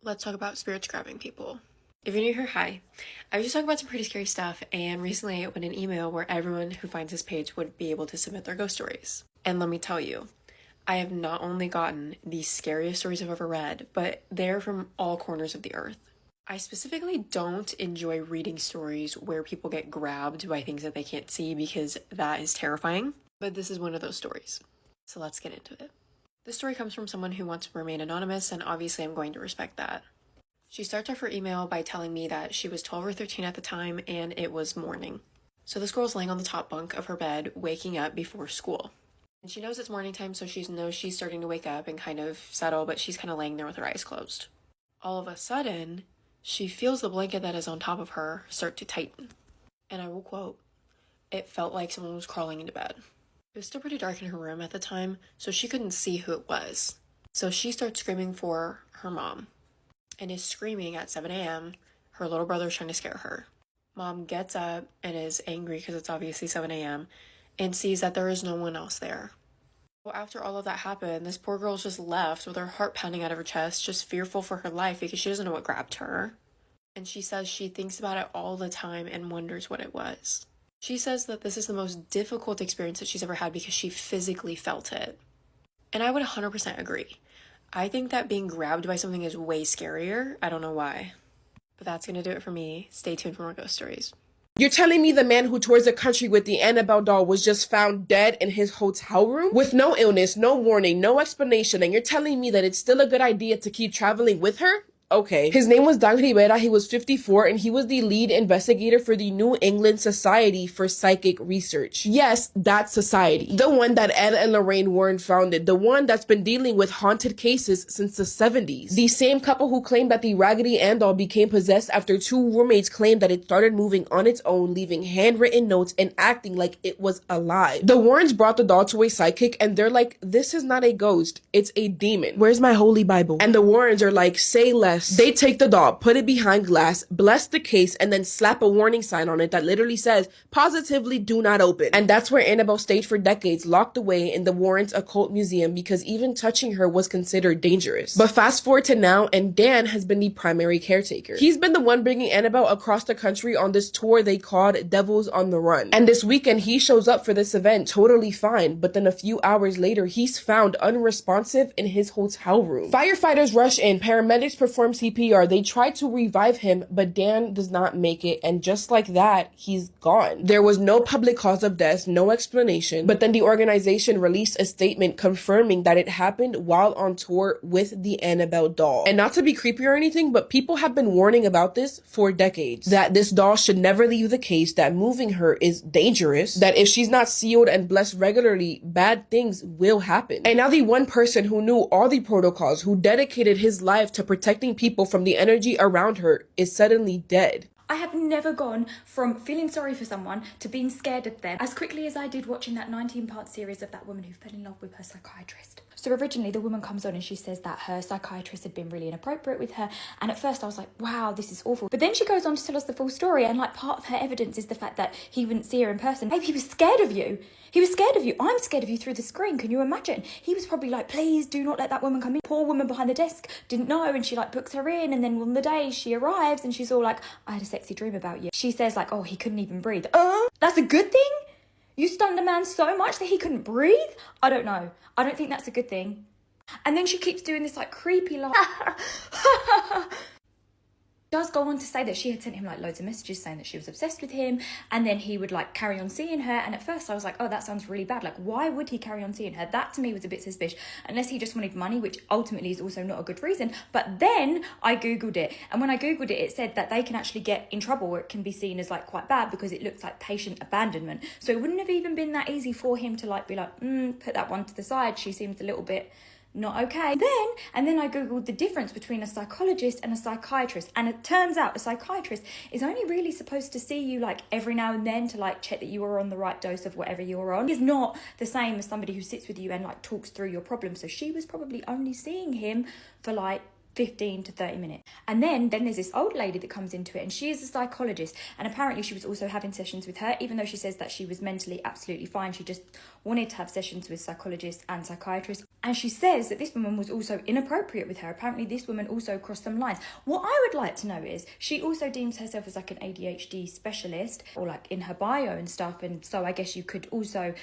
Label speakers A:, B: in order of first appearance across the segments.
A: Let's talk about spirits grabbing people. If you're new here, hi. I was just talking about some pretty scary stuff, and recently I opened an email where everyone who finds this page would be able to submit their ghost stories. And let me tell you, I have not only gotten the scariest stories I've ever read, but they're from all corners of the earth. I specifically don't enjoy reading stories where people get grabbed by things that they can't see because that is terrifying, but this is one of those stories. So let's get into it. This story comes from someone who wants to remain anonymous, and obviously I'm going to respect that. She starts off her email by telling me that she was 12 or 13 at the time and it was morning. So this girl's laying on the top bunk of her bed, waking up before school. And she knows it's morning time, so she knows she's starting to wake up and kind of settle, but she's kind of laying there with her eyes closed. All of a sudden, she feels the blanket that is on top of her start to tighten. And I will quote, "It felt like someone was crawling into bed." It was still pretty dark in her room at the time, so she couldn't see who it was. So she starts screaming for her mom, and is screaming at 7 a.m. Her little brother's trying to scare her. Mom gets up and is angry because it's obviously 7 a.m. and sees that there is no one else there. Well, after all of that happened, this poor girl's just left with her heart pounding out of her chest, just fearful for her life because she doesn't know what grabbed her. And she says she thinks about it all the time and wonders what it was. She says that this is the most difficult experience that she's ever had because she physically felt it. And I would 100% agree. I think that being grabbed by something is way scarier. I don't know why. But that's going to do it for me. Stay tuned for more ghost stories.
B: You're telling me the man who tours the country with the Annabelle doll was just found dead in his hotel room? With no illness, no warning, no explanation, and you're telling me that it's still a good idea to keep traveling with her? Okay. His name was Dan Rivera, he was 54, and he was the lead investigator for the New England Society for Psychic Research. Yes, that society. The one that Ed and Lorraine Warren founded. The one that's been dealing with haunted cases since the 70s. The same couple who claimed that the Raggedy Ann doll became possessed after two roommates claimed that it started moving on its own, leaving handwritten notes and acting like it was alive. The Warrens brought the doll to a psychic, and they're like, "This is not a ghost, it's a demon. Where's my holy Bible?" And the Warrens are like, "Say less." They take the doll, put it behind glass, bless the case, and then slap a warning sign on it that literally says, "Positively do not open." And that's where Annabelle stayed for decades, locked away in the Warrens Occult Museum because even touching her was considered dangerous. But fast forward to now, and Dan has been the primary caretaker. He's been the one bringing Annabelle across the country on this tour they called Devils on the Run. And this weekend, he shows up for this event totally fine, but then a few hours later, he's found unresponsive in his hotel room. Firefighters rush in, paramedics perform CPR. They try to revive him, but Dan does not make it, and just like that, he's gone. There was no public cause of death, no explanation, but then the organization released a statement confirming that it happened while on tour with the Annabelle doll. And not to be creepy or anything, but people have been warning about this for decades, that this doll should never leave the case, that moving her is dangerous, that if she's not sealed and blessed regularly, bad things will happen. And now the one person who knew all the protocols, who dedicated his life to protecting people from the energy around her, is suddenly dead.
C: I have never gone from feeling sorry for someone to being scared of them as quickly as I did watching that 19-part series of that woman who fell in love with her psychiatrist. So originally the woman comes on and she says that her psychiatrist had been really inappropriate with her, and at first I was like, wow, this is awful. But then she goes on to tell us the full story, and like part of her evidence is the fact that he wouldn't see her in person. Babe, he was scared of you. He was scared of you. I'm scared of you through the screen. Can you imagine? He was probably like, please do not let that woman come in. Poor woman behind the desk didn't know, and she like books her in, and then on the day she arrives and she's all like, I had a sexy dream about you. She says like, oh, he couldn't even breathe. That's a good thing? You stunned a man so much that he couldn't breathe? I don't know. I don't think that's a good thing. And then she keeps doing this like creepy laugh. Does go on to say that she had sent him like loads of messages saying that she was obsessed with him, and then he would like carry on seeing her. And at first I was like, oh, that sounds really bad. Like, why would he carry on seeing her? That to me was a bit suspicious, unless he just wanted money, which ultimately is also not a good reason. But then I googled it, and when I googled it, it said that they can actually get in trouble, or it can be seen as like quite bad because it looks like patient abandonment. So it wouldn't have even been that easy for him to like be like, put that one to the side. She seems a little bit not okay. And then I googled the difference between a psychologist and a psychiatrist, and it turns out a psychiatrist is only really supposed to see you like every now and then to like check that you are on the right dose of whatever you're on. It's not the same as somebody who sits with you and like talks through your problems. So she was probably only seeing him for like 15 to 30 minutes. And then there's this old lady that comes into it, and she is a psychologist, and apparently she was also having sessions with her, even though she says that she was mentally absolutely fine. She just wanted to have sessions with psychologists and psychiatrists. And she says that this woman was also inappropriate with her. Apparently this woman also crossed some lines. What I would like to know is, she also deems herself as like an ADHD specialist, or like in her bio and stuff, and so I guess you could also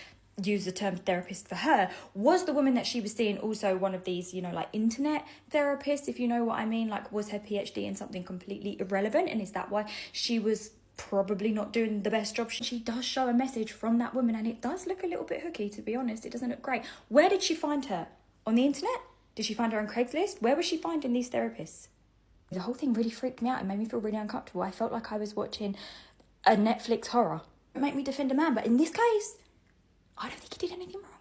C: use the term therapist for her. Was the woman that she was seeing also one of these, you know, like internet therapists, if you know what I mean? Like, was her PhD in something completely irrelevant, and is that why she was probably not doing the best job? She does show a message from that woman, and it does look a little bit hooky, to be honest. It doesn't look great. Where did she find her? On the internet? Did she find her on Craigslist? Where was she finding these therapists? The whole thing really freaked me out. It made me feel really uncomfortable. I felt like I was watching a Netflix horror. It made me defend a man, but in this case, I don't think he did anything wrong.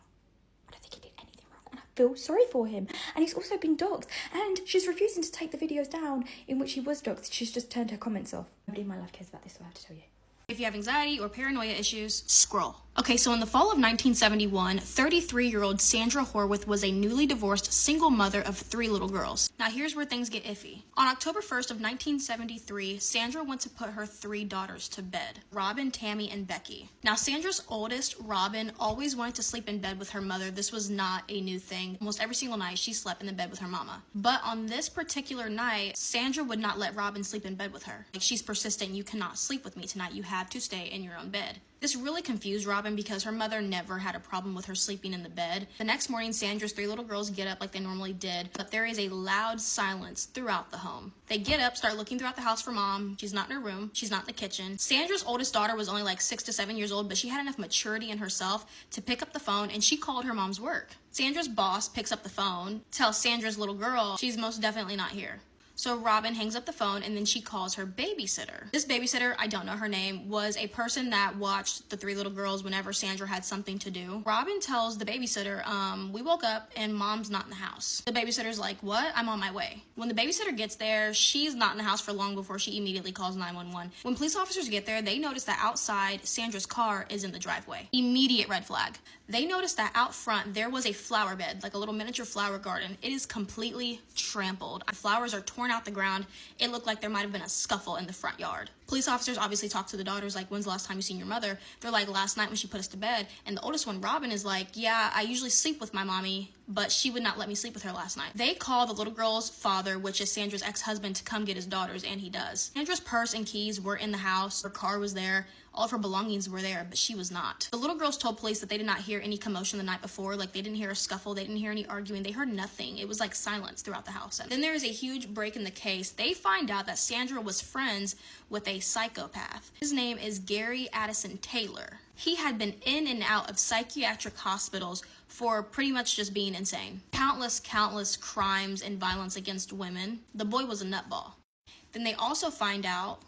C: I don't think he did anything wrong. And I feel sorry for him. And he's also been doxxed. And she's refusing to take the videos down in which he was doxxed. She's just turned her comments off. Nobody in my life cares about this, so I have to tell you.
D: If you have anxiety or paranoia issues, scroll. Okay, so in the fall of 1971, 33-year-old Sandra Horwath was a newly divorced single mother of 3 little girls. Now here's where things get iffy. On October 1st of 1973, Sandra went to put her 3 daughters to bed, Robin, Tammy, and Becky. Now Sandra's oldest, Robin, always wanted to sleep in bed with her mother. This was not a new thing. Almost every single night she slept in the bed with her mama. But on this particular night, Sandra would not let Robin sleep in bed with her. Like, she's persistent, you cannot sleep with me tonight, you have to stay in your own bed. This really confused Robin because her mother never had a problem with her sleeping in the bed. The next morning, Sandra's 3 little girls get up like they normally did, but there is a loud silence throughout the home. They get up, start looking throughout the house for mom. She's not in her room. She's not in the kitchen. Sandra's oldest daughter was only like 6 to 7 years old, but she had enough maturity in herself to pick up the phone, and she called her mom's work. Sandra's boss picks up the phone, tells Sandra's little girl she's most definitely not here. So Robin hangs up the phone, and then she calls her babysitter. This babysitter, I don't know her name, was a person that watched the 3 little girls whenever Sandra had something to do. Robin tells the babysitter, we woke up and mom's not in the house. The babysitter's like, what? I'm on my way. When the babysitter gets there, she's not in the house for long before she immediately calls 911. When police officers get there, they notice that outside Sandra's car is in the driveway. Immediate red flag. They noticed that out front there was a flower bed, like a little miniature flower garden. It is completely trampled. The flowers are torn out the ground. It looked like there might have been a scuffle in the front yard. Police officers obviously talk to the daughters, like, when's the last time you seen your mother? They're like, last night when she put us to bed. And the oldest one, Robin, is like, yeah, I usually sleep with my mommy, but she would not let me sleep with her last night. They call the little girl's father, which is Sandra's ex-husband, to come get his daughters, and he does. Sandra's purse and keys were in the house. Her car was there. All of her belongings were there, but she was not. The little girls told police that they did not hear any commotion the night before. Like, they didn't hear a scuffle. They didn't hear any arguing. They heard nothing. It was like silence throughout the house. And then there is a huge break in the case. They find out that Sandra was friends with a psychopath. His name is Gary Addison Taylor. He had been in and out of psychiatric hospitals for pretty much just being insane. Countless crimes and violence against women. The boy was a nutball. Then they also find out,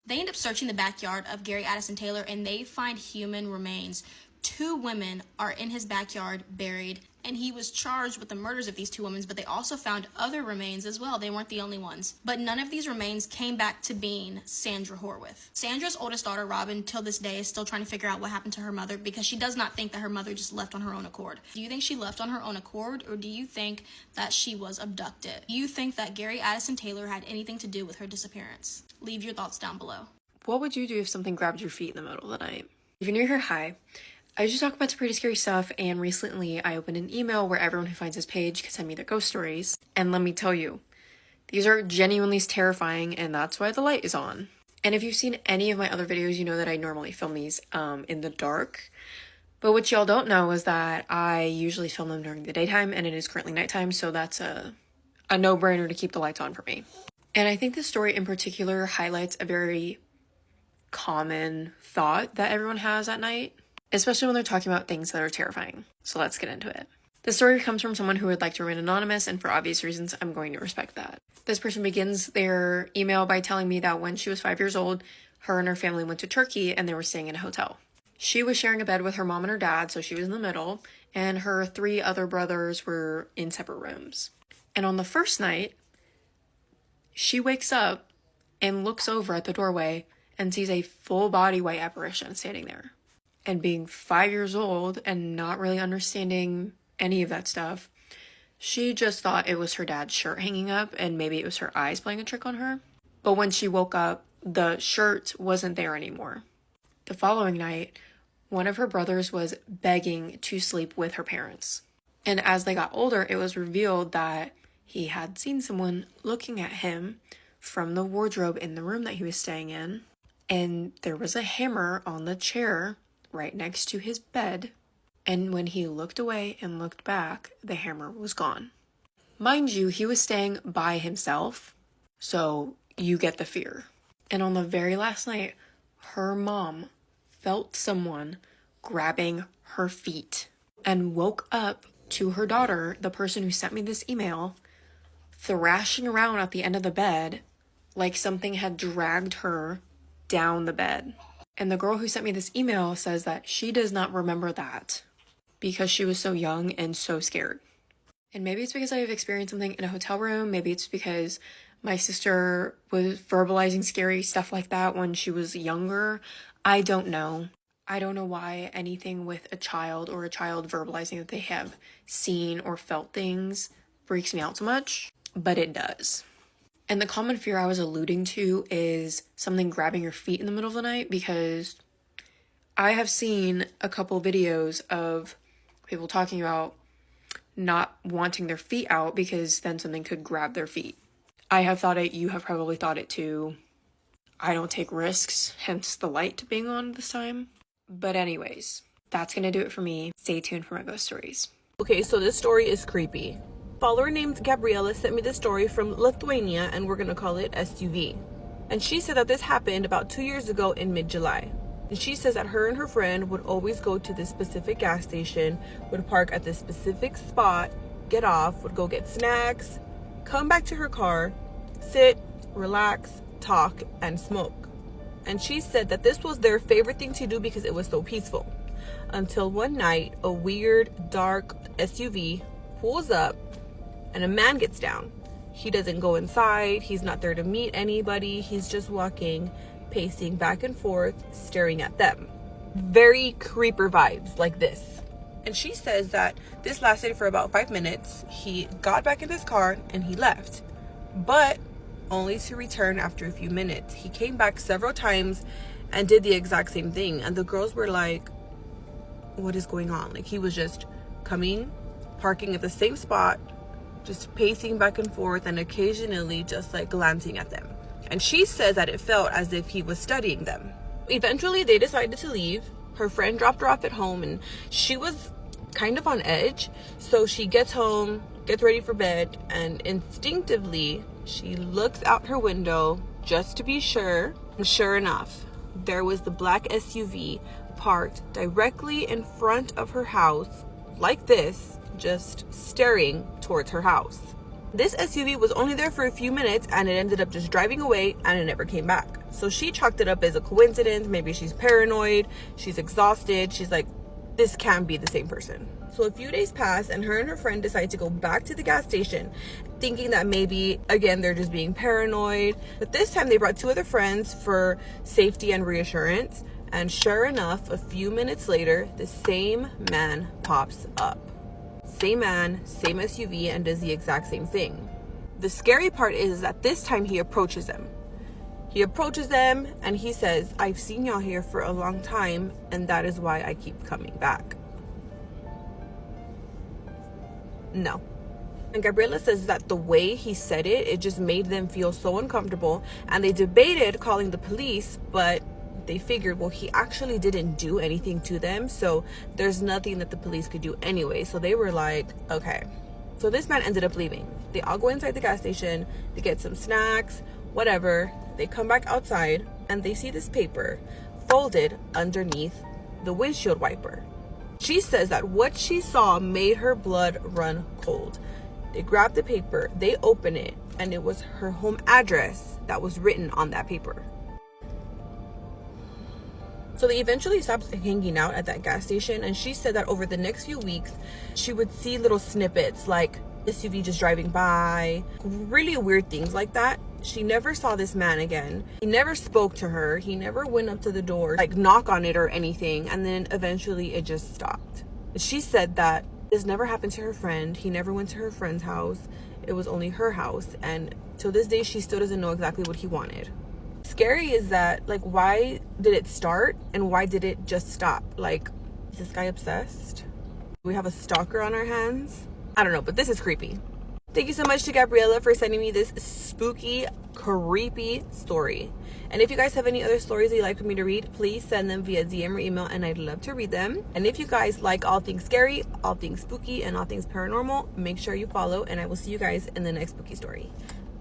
D: they end up searching the backyard of Gary Addison Taylor, and they find human remains. 2 women are in his backyard buried, and he was charged with the murders of these 2 women, but they also found other remains as well. They weren't the only ones. But none of these remains came back to being Sandra Horwath. Sandra's oldest daughter, Robin, till this day is still trying to figure out what happened to her mother, because she does not think that her mother just left on her own accord. Do you think she left on her own accord, or do you think that she was abducted? Do you think that Gary Addison Taylor had anything to do with her disappearance? Leave your thoughts down below.
A: What would you do if something grabbed your feet in the middle of the night? If you're new here, hi. I usually talk about some pretty scary stuff, and recently I opened an email where everyone who finds this page can send me their ghost stories. And let me tell you, these are genuinely terrifying, and that's why the light is on. And if you've seen any of my other videos, you know that I normally film these in the dark. But what y'all don't know is that I usually film them during the daytime, and it is currently nighttime, so that's a no-brainer to keep the lights on for me. And I think this story in particular highlights a very common thought that everyone has at night, especially when they're talking about things that are terrifying. So let's get into it. The story comes from someone who would like to remain anonymous, and for obvious reasons, I'm going to respect that. This person begins their email by telling me that when she was 5 years old, her and her family went to Turkey and they were staying in a hotel. She was sharing a bed with her mom and her dad, so she was in the middle, and her 3 other brothers were in separate rooms. And on the first night, she wakes up and looks over at the doorway and sees a full body white apparition standing there. And being 5 years old and not really understanding any of that stuff, She just thought it was her dad's shirt hanging up and maybe it was her eyes playing a trick on her. But when she woke up, the shirt wasn't there anymore. The following night, one of her brothers was begging to sleep with her parents. And as they got older, it was revealed that he had seen someone looking at him from the wardrobe in the room that he was staying in. And there was a hammer on the chair right next to his bed. And when he looked away and looked back, the hammer was gone. Mind you, he was staying by himself, so you get the fear. And on the very last night, her mom felt someone grabbing her feet and woke up to her daughter, the person who sent me this email, thrashing around at the end of the bed like something had dragged her down the bed. And the girl who sent me this email says that she does not remember that because she was so young and so scared. And maybe it's because I've experienced something in a hotel room. Maybe it's because my sister was verbalizing scary stuff like that when she was younger. I don't know. I don't know why anything with a child or a child verbalizing that they have seen or felt things freaks me out so much, but it does. And the common fear I was alluding to is something grabbing your feet in the middle of the night, because I have seen a couple videos of people talking about not wanting their feet out because then something could grab their feet. I have thought it, you have probably thought it too. I don't take risks, hence the light being on this time. But anyways, that's gonna do it for me. Stay tuned for my ghost stories.
B: Okay, so this story is creepy. Follower named Gabriella sent me this story from Lithuania, and we're gonna call it SUV. And she said that this happened about 2 years ago in mid-July. And she says that her and her friend would always go to this specific gas station, would park at this specific spot, get off, would go get snacks, come back to her car, sit, relax, talk, and smoke. And she said that this was their favorite thing to do because it was so peaceful. Until one night, a weird, dark SUV pulls up and a man gets down. He doesn't go inside. He's not there to meet anybody. He's just walking, pacing back and forth, staring at them. Very creeper vibes like this. And she says that this lasted for about 5 minutes. He got back in his car and he left, but only to return after a few minutes. He came back several times and did the exact same thing. And the girls were like, what is going on? Like, he was just coming, parking at the same spot, just pacing back and forth, and occasionally just like glancing at them. And she says that it felt as if he was studying them. Eventually they decided to leave. Her friend dropped her off at home and she was kind of on edge. So she gets home, gets ready for bed, and instinctively she looks out her window just to be sure. And sure enough, there was the black SUV parked directly in front of her house, like this, just staring towards her house. This SUV was only there for a few minutes and it ended up just driving away and it never came back. So she chalked it up as a coincidence. Maybe she's paranoid, she's exhausted. She's like, this can't be the same person. So a few days pass and her friend decide to go back to the gas station, thinking that maybe, again, they're just being paranoid. But this time they brought 2 other friends for safety and reassurance. And sure enough, a few minutes later, the same man pops up. Same man, same SUV, and does the exact same thing. The scary part is that this time he approaches them. He approaches them and he says, I've seen y'all here for a long time and that is why I keep coming back. No. And Gabriella says that the way he said it, it just made them feel so uncomfortable, and they debated calling the police, but they figured, well, he actually didn't do anything to them, so there's nothing that the police could do anyway. So they were like, okay. So this man ended up leaving. They all go inside the gas station, they get some snacks, whatever. They come back outside and they see this paper folded underneath the windshield wiper. She says that what she saw made her blood run cold. They grab the paper, they open it, and it was her home address that was written on that paper. So they eventually stopped hanging out at that gas station, and she said that over the next few weeks, she would see little snippets like SUV just driving by, really weird things like that. She never saw this man again. He never spoke to her. He never went up to the door, like knock on it or anything. And then eventually it just stopped. She said that This never happened to her friend. He never went to her friend's house. It was only her house. And till this day, she still doesn't know exactly what he wanted. Scary is that, like, why did it start and why did it just stop? Like, is this guy obsessed? We have a stalker on our hands? I don't know, but this is creepy. Thank you so much to Gabriella for sending me this spooky, creepy story. And if you guys have any other stories that you'd like for me to read, please send them via DM or email, and I'd love to read them. And if you guys like all things scary, all things spooky, and all things paranormal, make sure you follow, and I will see you guys in the next spooky story.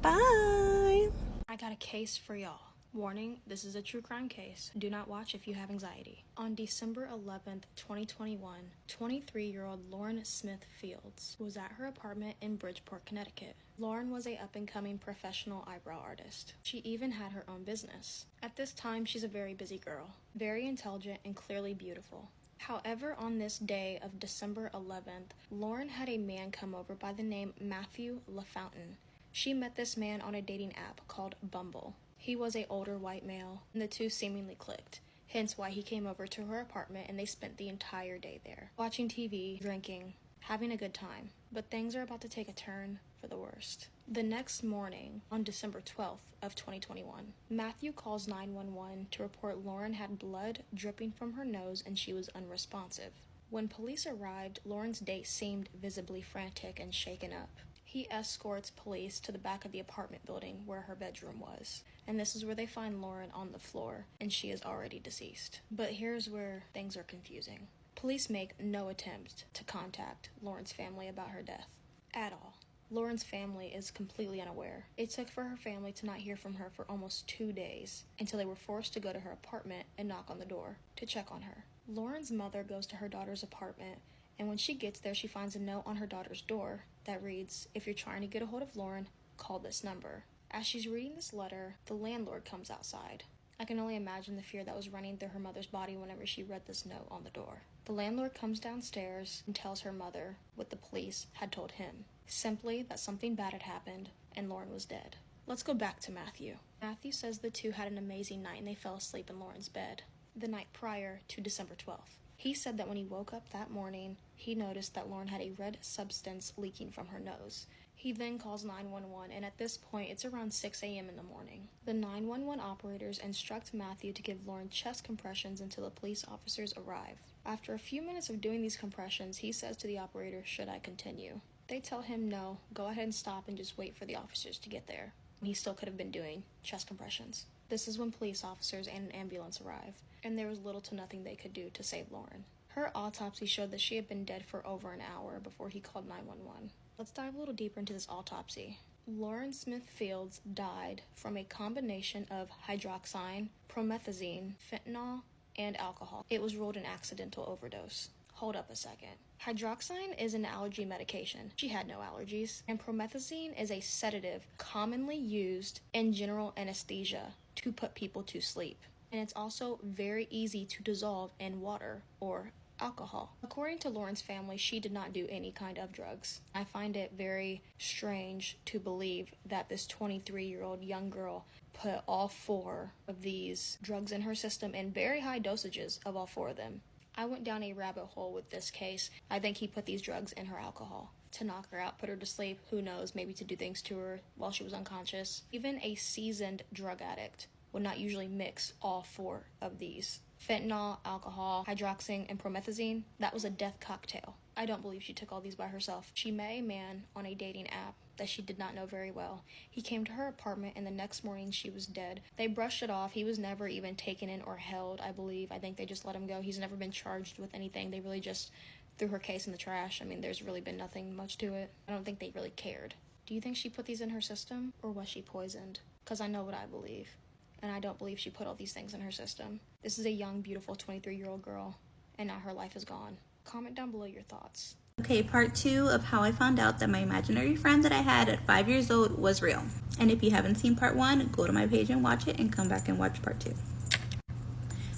B: Bye!
D: I got a case for y'all. Warning, this is a true crime case. Do not watch if you have anxiety. On December 11th, 2021, 23-year-old Lauren Smith Fields was at her apartment in Bridgeport, Connecticut. Lauren was a up-and-coming professional eyebrow artist. She even had her own business. At this time, she's a very busy girl, very intelligent and clearly beautiful. However, on this day of December 11th, Lauren had a man come over by the name Matthew LaFountain. She met this man on a dating app called Bumble. He was an older white male, and the two seemingly clicked, hence why he came over to her apartment and they spent the entire day there, watching TV, drinking, having a good time. But things are about to take a turn for the worst. The next morning, on December 12th of 2021, Matthew calls 911 to report Lauren had blood dripping from her nose and she was unresponsive. When police arrived, Lauren's date seemed visibly frantic and shaken up. He escorts police to the back of the apartment building where her bedroom was. And this is where they find Lauren on the floor, and she is already deceased. But here's where things are confusing. Police make no attempt to contact Lauren's family about her death. At all. Lauren's family is completely unaware. It took for her family to not hear from her for almost 2 days, until they were forced to go to her apartment and knock on the door to check on her. Lauren's mother goes to her daughter's apartment, and when she gets there, she finds a note on her daughter's door that reads, "If you're trying to get a hold of Lauren, call this number." As she's reading this letter, the landlord comes outside. I can only imagine the fear that was running through her mother's body whenever she read this note on the door. The landlord comes downstairs and tells her mother what the police had told him. Simply that something bad had happened and Lauren was dead. Let's go back to Matthew. Matthew says the two had an amazing night and they fell asleep in Lauren's bed the night prior to December 12th. He said that when he woke up that morning, he noticed that Lauren had a red substance leaking from her nose. He then calls 911, and at this point, it's around 6 a.m. in the morning. The 911 operators instruct Matthew to give Lauren chest compressions until the police officers arrive. After a few minutes of doing these compressions, he says to the operator, "Should I continue?" They tell him no, go ahead and stop and just wait for the officers to get there. He still could have been doing chest compressions. This is when police officers and an ambulance arrive, and there was little to nothing they could do to save Lauren. Her autopsy showed that she had been dead for over an hour before he called 911. Let's dive a little deeper into this autopsy. Lauren Smith Fields died from a combination of hydroxyne, promethazine, fentanyl, and alcohol. It was ruled an accidental overdose. Hold up a second. Hydroxyne is an allergy medication. She had no allergies. And promethazine is a sedative commonly used in general anesthesia to put people to sleep. And it's also very easy to dissolve in water or alcohol. According to Lauren's family, she did not do any kind of drugs. I find it very strange to believe that this 23-year-old young girl put all 4 of these drugs in her system in very high dosages of all 4 of them. I went down a rabbit hole with this case. I think he put these drugs in her alcohol to knock her out, put her to sleep, who knows, maybe to do things to her while she was unconscious. Even a seasoned drug addict would not usually mix all 4 of these. Fentanyl, alcohol, hydroxyne, and promethazine, that was a death cocktail. I don't believe she took all these by herself. She met a man on a dating app that she did not know very well. He came to her apartment and the next morning she was dead. They brushed it off. He was never even taken in or held, I believe. I think they just let him go. He's never been charged with anything. They really just threw her case in the trash. I mean, there's really been nothing much to it. I don't think they really cared. Do you think she put these in her system or was she poisoned? Because I know what I believe. And I don't believe she put all these things in her system. This is a young, beautiful 23-year-old girl, and now her life is gone. Comment down below your thoughts.
E: Okay, part 2 of how I found out that my imaginary friend that I had at 5 years old was real. And if you haven't seen part 1, go to my page and watch it and come back and watch part 2.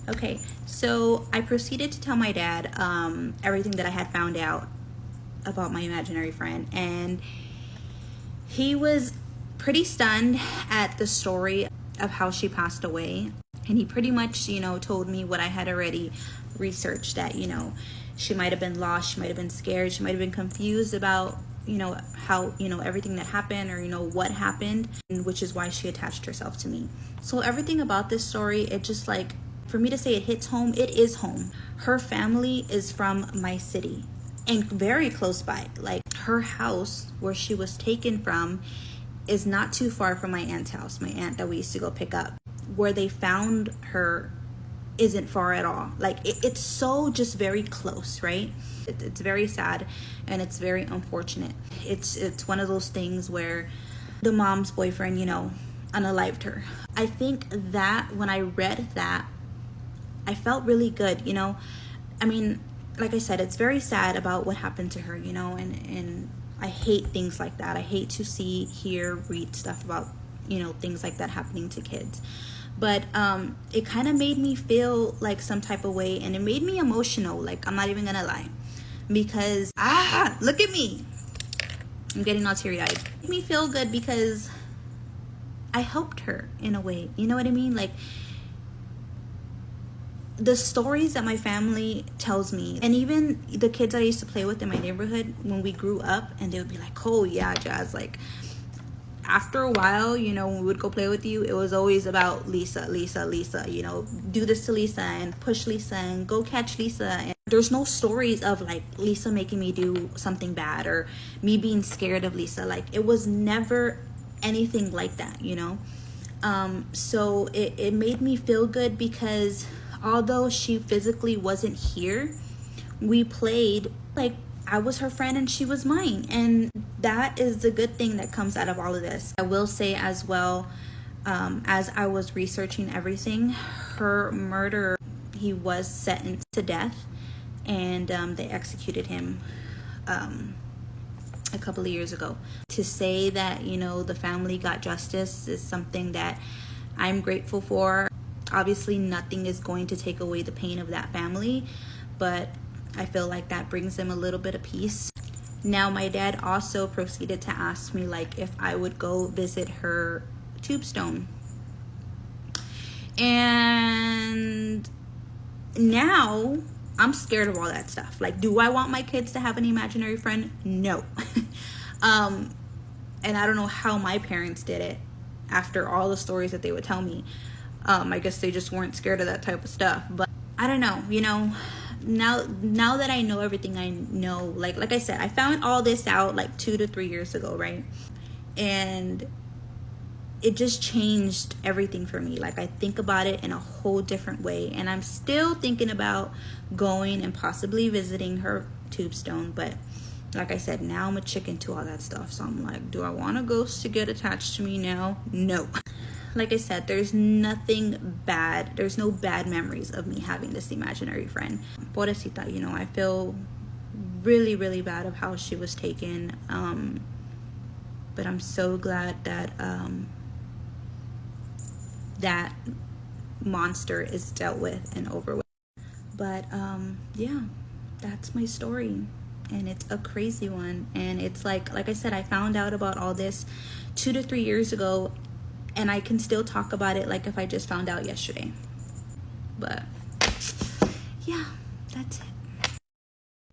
E: Okay, so I proceeded to tell my dad everything that I had found out about my imaginary friend. And he was pretty stunned at the story of how she passed away. And he pretty much, told me what I had already researched, that, She might have been lost, she might have been scared, she might have been confused about, how, everything that happened, or, what happened, and which is why she attached herself to me. So everything about this story, it just like, for me to say it hits home, it is home. Her family is from my city and very close by. Like, her house where she was taken from is not too far from my aunt's house, my aunt that we used to go pick up. Where they found her isn't far at all. Like, it's so just very close, right? It's very sad and it's very unfortunate. It's one of those things where the mom's boyfriend, unalived her. I think that when I read that, I felt really good, I mean, like I said, it's very sad about what happened to her, and I hate things like that. I hate to see, hear, read stuff about, things like that happening to kids. But it kind of made me feel like some type of way, and it made me emotional. Like, I'm not even gonna lie, because look at me, I'm getting all teary-eyed. It made me feel good because I helped her in a way, you know what I mean? Like, the stories that my family tells me, and even the kids I used to play with in my neighborhood when we grew up, and they would be like, oh yeah, Jazz, like, after a while, when we would go play with you, it was always about Lisa, do this to Lisa and push Lisa and go catch Lisa. And there's no stories of like Lisa making me do something bad or me being scared of Lisa. Like, it was never anything like that, so it made me feel good because although she physically wasn't here, we played like I was her friend and she was mine. And that is the good thing that comes out of all of this. I will say as well, as I was researching everything, her murderer, he was sentenced to death, and they executed him a couple of years ago. To say that, the family got justice is something that I'm grateful for. Obviously, nothing is going to take away the pain of that family, but I feel like that brings them a little bit of peace. Now, my dad also proceeded to ask me like if I would go visit her tombstone. And now I'm scared of all that stuff. Like, do I want my kids to have an imaginary friend? No. And I don't know how my parents did it after all the stories that they would tell me. I guess they just weren't scared of that type of stuff. But I don't know, now that I know everything I know, like I said, I found all this out like 2 to 3 years ago, right? And it just changed everything for me. Like, I think about it in a whole different way, and I'm still thinking about going and possibly visiting her tombstone. But like I said, now I'm a chicken to all that stuff. So I'm like, do I want a ghost to get attached to me now? No. Like I said, there's nothing bad. There's no bad memories of me having this imaginary friend. Pobrecita, I feel really, really bad of how she was taken. But I'm so glad that that monster is dealt with and over with. But yeah, that's my story. And it's a crazy one. And it's like I said, I found out about all this 2 to 3 years ago. And I can still talk about it like if I just found out yesterday. But yeah, that's it.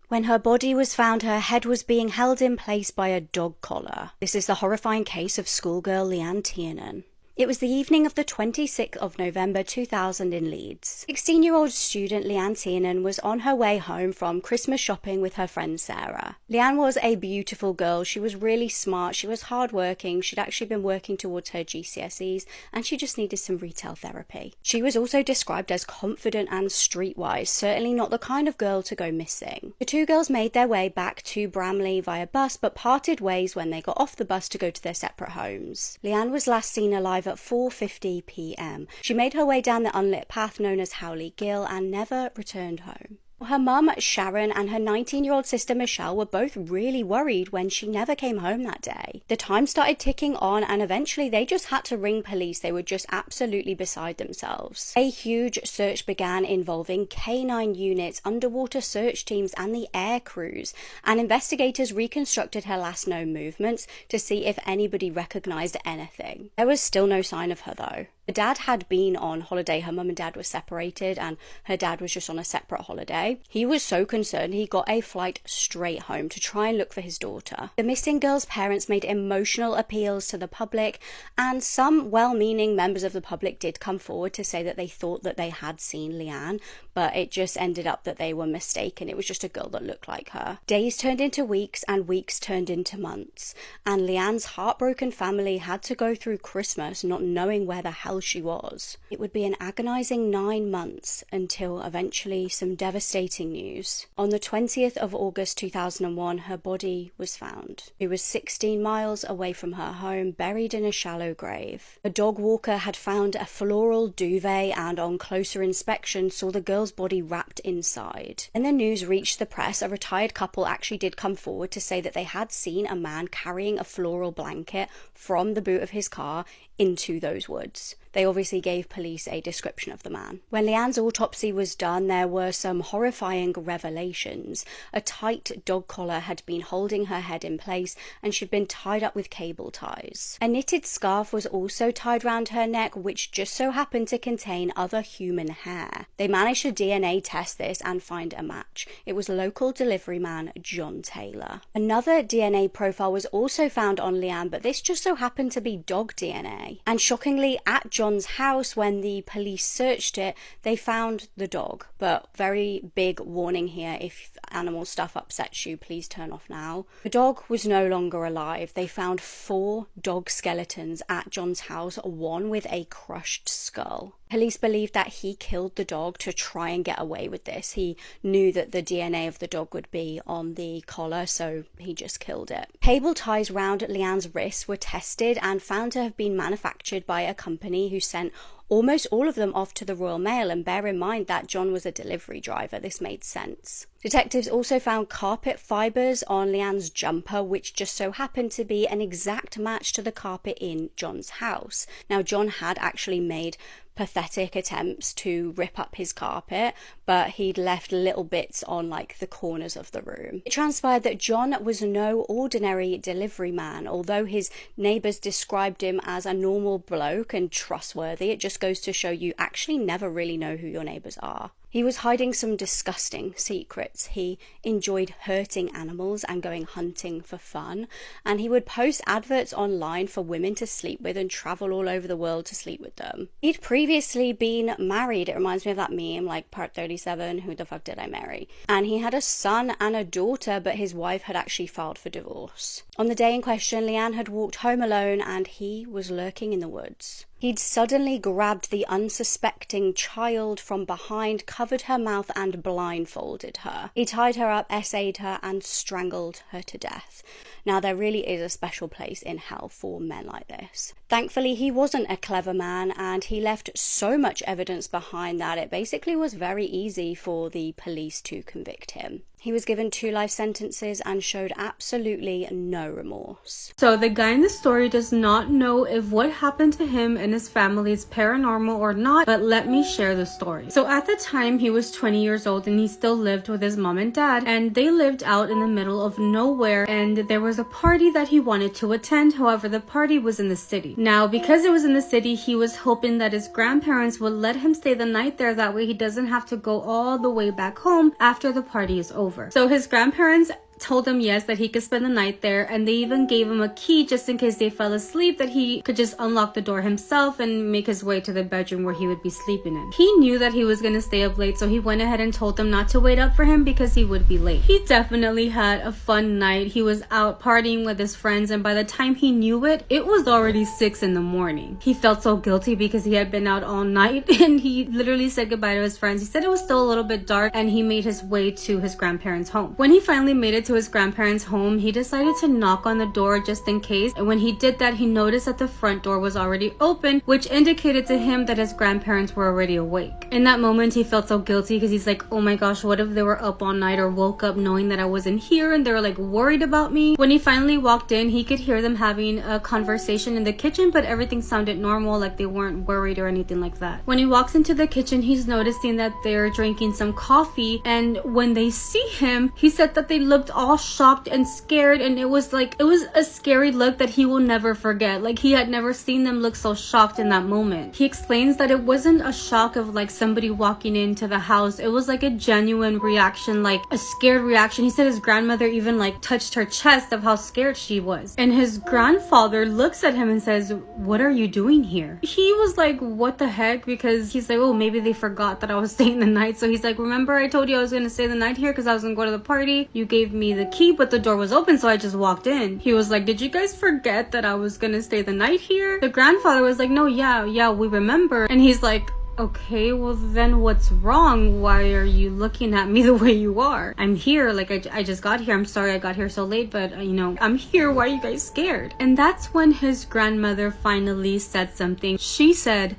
F: When her body was found, her head was being held in place by a dog collar. This is the horrifying case of schoolgirl Leanne Tiernan. It was the evening of the 26th of November 2000 in Leeds. 16-year-old student Leanne Tiernan was on her way home from Christmas shopping with her friend Sarah. Leanne was a beautiful girl. She was really smart. She was hardworking. She'd actually been working towards her GCSEs, and she just needed some retail therapy. She was also described as confident and streetwise, certainly not the kind of girl to go missing. The two girls made their way back to Bramley via bus, but parted ways when they got off the bus to go to their separate homes. Leanne was last seen alive at 4:50 p.m. She made her way down the unlit path known as Howley Gill and never returned home. Her mum, Sharon, and her 19-year-old sister, Michelle, were both really worried when she never came home that day. The time started ticking on, and eventually they just had to ring police. They were just absolutely beside themselves. A huge search began involving K9 units, underwater search teams, and the air crews, and investigators reconstructed her last known movements to see if anybody recognized anything. There was still no sign of her, though. The dad had been on holiday. Her mum and dad were separated and her dad was just on a separate holiday. He was so concerned he got a flight straight home to try and look for his daughter. The missing girl's parents made emotional appeals to the public, and some well-meaning members of the public did come forward to say that they thought that they had seen Leanne, but it just ended up that they were mistaken. It was just a girl that looked like her. Days turned into weeks and weeks turned into months, and Leanne's heartbroken family had to go through Christmas not knowing where the hell she was. It would be an agonizing 9 months until eventually some devastating news. On the 20th of August 2001, her body was found. It was 16 miles away from her home, buried in a shallow grave. A dog walker had found a floral duvet and on closer inspection saw the girl's body wrapped inside. When the news reached the press, a retired couple actually did come forward to say that they had seen a man carrying a floral blanket from the boot of his car into those woods. They obviously gave police a description of the man. When Leanne's autopsy was done, there were some horrifying revelations. A tight dog collar had been holding her head in place and she'd been tied up with cable ties. A knitted scarf was also tied round her neck, which just so happened to contain other human hair. They managed to DNA test this and find a match. It was local delivery man John Taylor. Another DNA profile was also found on Leanne, but this just so happened to be dog DNA. And shockingly, at John's house, when the police searched it, they found the dog. But very big warning here: if animal stuff upsets you, please turn off now. The dog was no longer alive. They found 4 dog skeletons at John's house, one with a crushed skull. Police believed that he killed the dog to try and get away with this. He knew that the DNA of the dog would be on the collar, so he just killed it. Cable ties round Leanne's wrists were tested and found to have been manufactured by a company who sent almost all of them off to the Royal Mail, and bear in mind that John was a delivery driver. This made sense. Detectives also found carpet fibres on Leanne's jumper, which just so happened to be an exact match to the carpet in John's house. Now, John had actually made pathetic attempts to rip up his carpet, but he'd left little bits on like the corners of the room. It transpired that John was no ordinary delivery man. Although his neighbours described him as a normal bloke and trustworthy, it just goes to show you actually never really know who your neighbours are. He was hiding some disgusting secrets. He enjoyed hurting animals and going hunting for fun, and he would post adverts online for women to sleep with and travel all over the world to sleep with them. He'd previously been married. It reminds me of that meme, like Part 37, who the fuck did I marry? And he had a son and a daughter, but his wife had actually filed for divorce. On the day in question, Leanne had walked home alone and he was lurking in the woods. He'd suddenly grabbed the unsuspecting child from behind, covered her mouth and blindfolded her. He tied her up, essayed her and strangled her to death. Now, there really is a special place in hell for men like this. Thankfully, he wasn't a clever man and he left so much evidence behind that it basically was very easy for the police to convict him. He was given 2 life sentences and showed absolutely no remorse.
G: So the guy in the story does not know if what happened to him and his family is paranormal or not, but let me share the story. So at the time, he was 20 years old and he still lived with his mom and dad, and they lived out in the middle of nowhere, and there was a party that he wanted to attend. However, the party was in the city. Now, because it was in the city, he was hoping that his grandparents would let him stay the night there. That way he doesn't have to go all the way back home after the party is over. So his grandparents told him yes, that he could spend the night there, and they even gave him a key just in case they fell asleep, that he could just unlock the door himself and make his way to the bedroom where he would be sleeping in. He knew that he was going to stay up late, so he went ahead and told them not to wait up for him because he would be late. He definitely had a fun night. He was out partying with his friends, and by the time he knew it, it was already 6 in the morning. He felt so guilty because he had been out all night, and he literally said goodbye to his friends. He said it was still a little bit dark, and he made his way to his grandparents' home. When he finally made it to his grandparents' home, he decided to knock on the door just in case, and when he did that, he noticed that the front door was already open, which indicated to him that his grandparents were already awake. In that moment, he felt so guilty because he's like, oh my gosh, what if they were up all night or woke up knowing that I wasn't here and they were like worried about me? When he finally walked in, he could hear them having a conversation in the kitchen, but everything sounded normal, like they weren't worried or anything like that. When he walks into the kitchen, he's noticing that they're drinking some coffee, and when they see him, he said that they looked all shocked and scared, and it was a scary look that he will never forget. Like, he had never seen them look so shocked in that moment. He explains that it wasn't a shock of like somebody walking into the house. It was like a genuine reaction, like a scared reaction. He said his grandmother even like touched her chest of how scared she was. And his grandfather looks at him and says, "What are you doing here?" He was like, "What the heck?" Because he's like, "Oh, maybe they forgot that I was staying the night." So he's like, "Remember I told you I was gonna stay the night here because I was gonna go to the party? You gave me the key, but the door was open, so I just walked in." He was like, "Did you guys forget that I was gonna stay the night here?" The grandfather was like, "No, yeah, we remember." And he's like, "Okay, well then what's wrong? Why are you looking at me the way you are? I'm here, like I just got here. I'm sorry I got here so late, but I'm here. Why are you guys scared?" And that's when his grandmother finally said something. She said,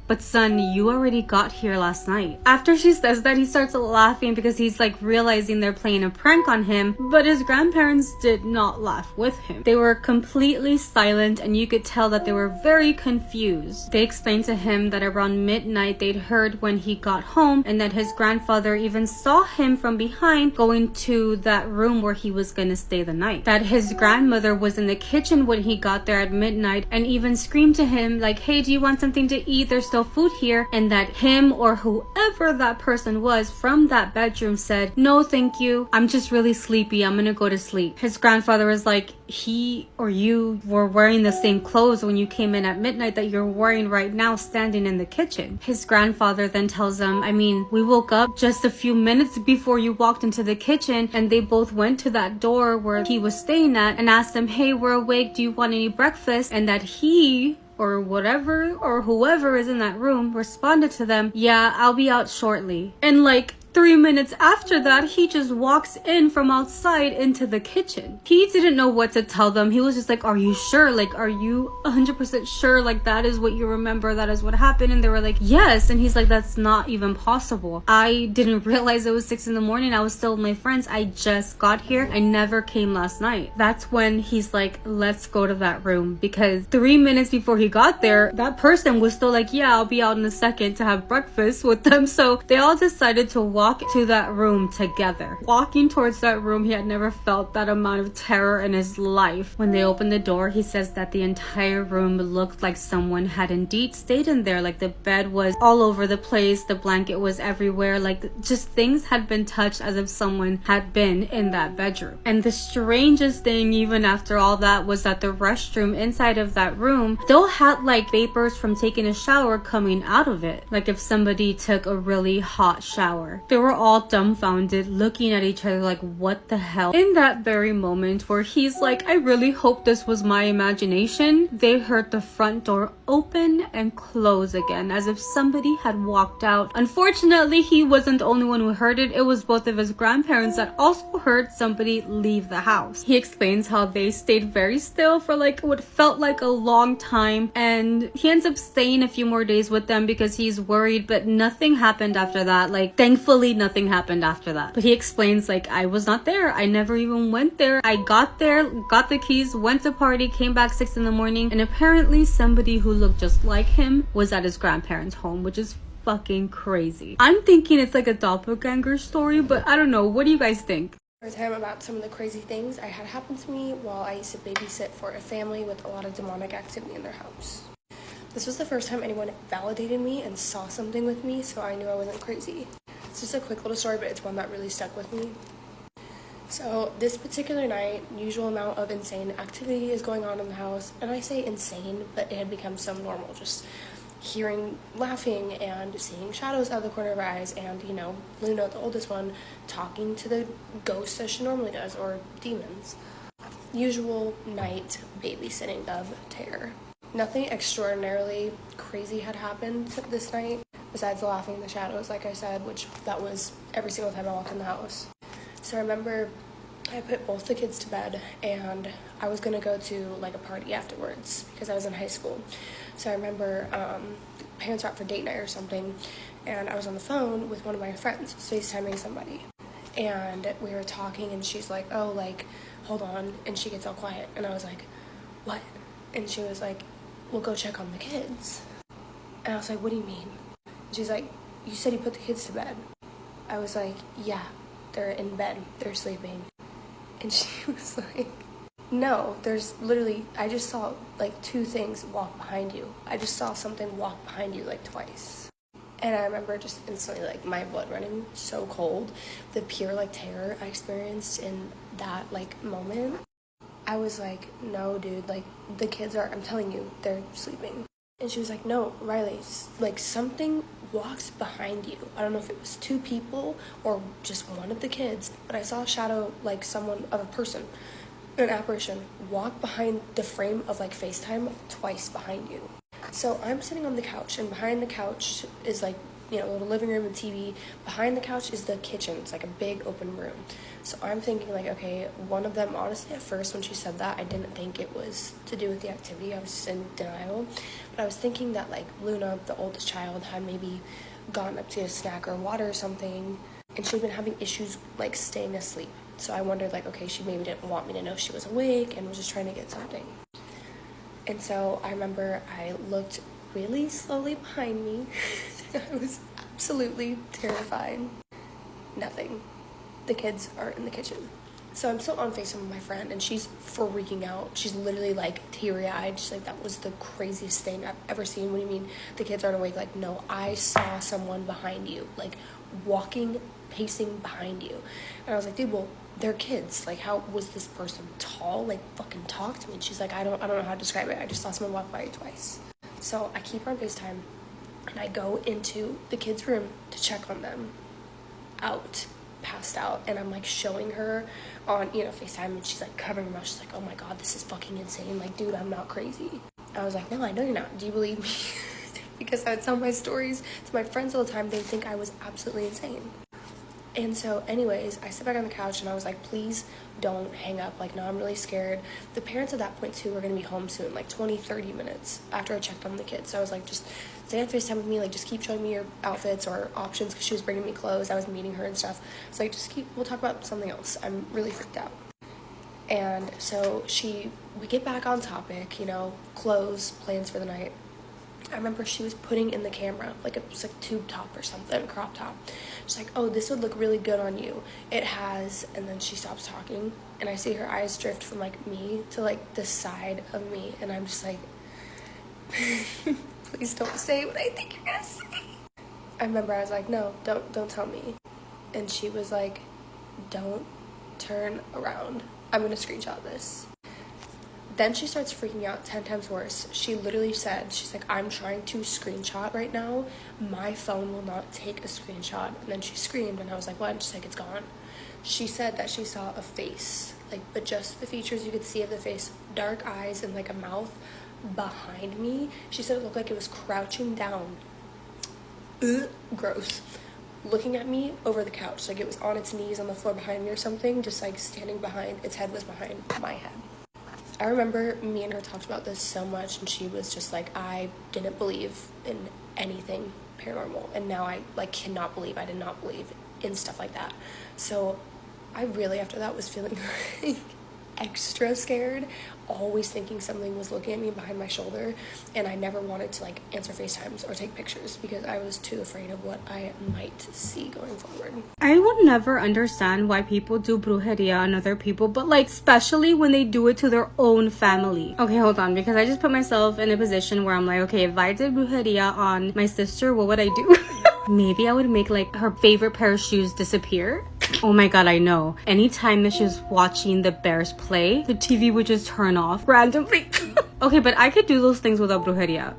G: "But son, you already got here last night." After she says that, he starts laughing because he's like realizing they're playing a prank on him, but his grandparents did not laugh with him. They were completely silent, and you could tell that they were very confused. They explained to him that around midnight they'd heard when he got home, and that his grandfather even saw him from behind going to that room where he was gonna stay the night. That his grandmother was in the kitchen when he got there at midnight and even screamed to him like, "Hey, do you want something to eat? There's still food here." And that him or whoever that person was from that bedroom said, "No, thank you. I'm just really sleepy. I'm gonna go to sleep." His grandfather was like, "He or you were wearing the same clothes when you came in at midnight that you're wearing right now standing in the kitchen." His grandfather then tells him, "We woke up just a few minutes before you walked into the kitchen, and they both went to that door where he was staying at and asked him, 'Hey, we're awake. Do you want any breakfast?' And that he or whatever or whoever is in that room responded to them, 'Yeah, I'll be out shortly.'" And like 3 minutes after that, he just walks in from outside into the kitchen. He didn't know what to tell them. He was just like, "Are you sure? Like, are you 100% sure? Like, that is what you remember? That is what happened?" And they were like, "Yes." And he's like, "That's not even possible. I didn't realize it was 6 in the morning. I was still with my friends. I just got here. I never came last night." That's when he's like, "Let's go to that room." Because 3 minutes before he got there, that person was still like, "Yeah, I'll be out in a second to have breakfast with them." So they all decided to walk to that room together. Walking towards that room, he had never felt that amount of terror in his life. When they opened the door, he says that the entire room looked like someone had indeed stayed in there. Like, the bed was all over the place, the blanket was everywhere, like just things had been touched as if someone had been in that bedroom. And the strangest thing, even after all that, was that the restroom inside of that room still had like vapors from taking a shower coming out of it, like if somebody took a really hot shower. They were all dumbfounded, looking at each other like, what the hell? In that very moment where he's like, "I really hope this was my imagination," they heard the front door open and close again, as if somebody had walked out. Unfortunately, he wasn't the only one who heard it. It was both of his grandparents that also heard somebody leave the house. He explains how they stayed very still for like what felt like a long time, and he ends up staying a few more days with them because he's worried, but nothing happened after that. Like, thankfully nothing happened after that. But he explains like, "I was not there. I never even went there. I got there, got the keys, went to party, came back 6 in the morning, and apparently somebody who looked just like him was at his grandparents' home," which is fucking crazy. I'm thinking it's like a doppelganger story, but I don't know. What do you guys think?
H: Time about some of the crazy things I had happen to me while I used to babysit for a family with a lot of demonic activity in their house. This was the first time anyone validated me and saw something with me, so I knew I wasn't crazy. It's just a quick little story, but it's one that really stuck with me. So this particular night, usual amount of insane activity is going on in the house, and I say insane, but it had become so normal, just hearing laughing and seeing shadows out of the corner of our eyes, and Luna, the oldest one, talking to the ghosts as she normally does, or demons. Usual night babysitting of terror. Nothing extraordinarily crazy had happened this night, besides the laughing in the shadows, like I said, which that was every single time I walked in the house. So I remember I put both the kids to bed, and I was gonna go to like a party afterwards because I was in high school. So I remember parents were out for date night or something, and I was on the phone with one of my friends, FaceTiming somebody, and we were talking, and she's like, "Oh, like, hold on," and she gets all quiet, and I was like, "What?" And she was like, "We'll go check on the kids." And I was like, "What do you mean?" And she's like, "You said you put the kids to bed." I was like, "Yeah, they're in bed, they're sleeping." And she was like, no, there's literally, I just saw like 2 things walk behind you. I just saw something walk behind you like twice. And I remember just instantly like my blood running so cold. The pure like terror I experienced in that like moment. I was like, no, dude, like the kids are, I'm telling you, they're sleeping. And she was like, no, Riley, like something walks behind you. I don't know if it was 2 people or just one of the kids, but I saw a shadow, like someone, of a person, an apparition, walk behind the frame of like FaceTime twice behind you. So I'm sitting on the couch, and behind the couch is like, you know, a little living room and TV. Behind the couch is the kitchen. It's like a big open room. So I'm thinking like, okay, one of them, honestly, at first when she said that, I didn't think it was to do with the activity. I was just in denial. But I was thinking that like Luna, the oldest child, had maybe gone up to get a snack or water or something, and she'd been having issues like staying asleep. So I wondered like, okay, she maybe didn't want me to know she was awake and was just trying to get something. And so I remember I looked really slowly behind me. I was absolutely terrified. Nothing. The kids are in the kitchen. So I'm still on FaceTime with my friend, and she's freaking out. She's literally like teary-eyed. She's like, that was the craziest thing I've ever seen. What do you mean the kids aren't awake? Like, no, I saw someone behind you, like walking, pacing behind you. And I was like, dude, well, they're kids. Like, how was this person tall? Like, fucking talk to me. And she's like, I don't know how to describe it. I just saw someone walk by you twice. So I keep her on FaceTime, and I go into the kids' room to check on them. Passed out, and I'm like showing her on, you know, FaceTime, and she's like covering her mouth. She's like, oh my god, this is fucking insane. Like, dude, I'm not crazy. I was like, no, I know you're not. Do you believe me? Because I would tell my stories to my friends all the time. They think I was absolutely insane. And so anyways, I sit back on the couch, and I was like, please don't hang up. Like, no, I'm really scared. The parents at that point too were gonna be home soon, like 20-30 minutes after I checked on the kids. So I was like, just stay on FaceTime with me, like just keep showing me your outfits or options, because she was bringing me clothes. I was meeting her and stuff. So like, we'll talk about something else. I'm really freaked out. And so we get back on topic, you know, clothes, plans for the night. I remember she was putting in the camera, like it was like tube top or something, crop top. She's like, oh, this would look really good on you. It has, and then she stops talking, and I see her eyes drift from like me to like the side of me, and I'm just like, please don't say what I think you're gonna say. I remember I was like, no, don't tell me. And she was like, don't turn around. I'm gonna screenshot this. Then she starts freaking out 10 times worse. She literally said, she's like, I'm trying to screenshot right now. My phone will not take a screenshot. And then she screamed, and I was like, what? And she's like, it's gone. She said that she saw a face, like, but just the features you could see of the face, dark eyes and like a mouth behind me. She said it looked like it was crouching down. Gross. Looking at me over the couch, like it was on its knees on the floor behind me or something, just like standing behind, its head was behind my head. I remember me and her talked about this so much, and she was just like, I didn't believe in anything paranormal, and now I like cannot believe I did not believe in stuff like that. So I really, after that, was feeling like extra scared, always thinking something was looking at me behind my shoulder, and I never wanted to like answer FaceTimes or take pictures because I was too afraid of what I might see going forward.
G: I would never understand why people do brujeria on other people, but like especially when they do it to their own family. Okay, hold on, because I just put myself in a position where I'm like, okay, if I did brujeria on my sister, what would I do? Maybe I would make like her favorite pair of shoes disappear. Oh my god, I know. Anytime that she was watching the Bears play, the TV would just turn off randomly. Okay, but I could do those things without brujeria.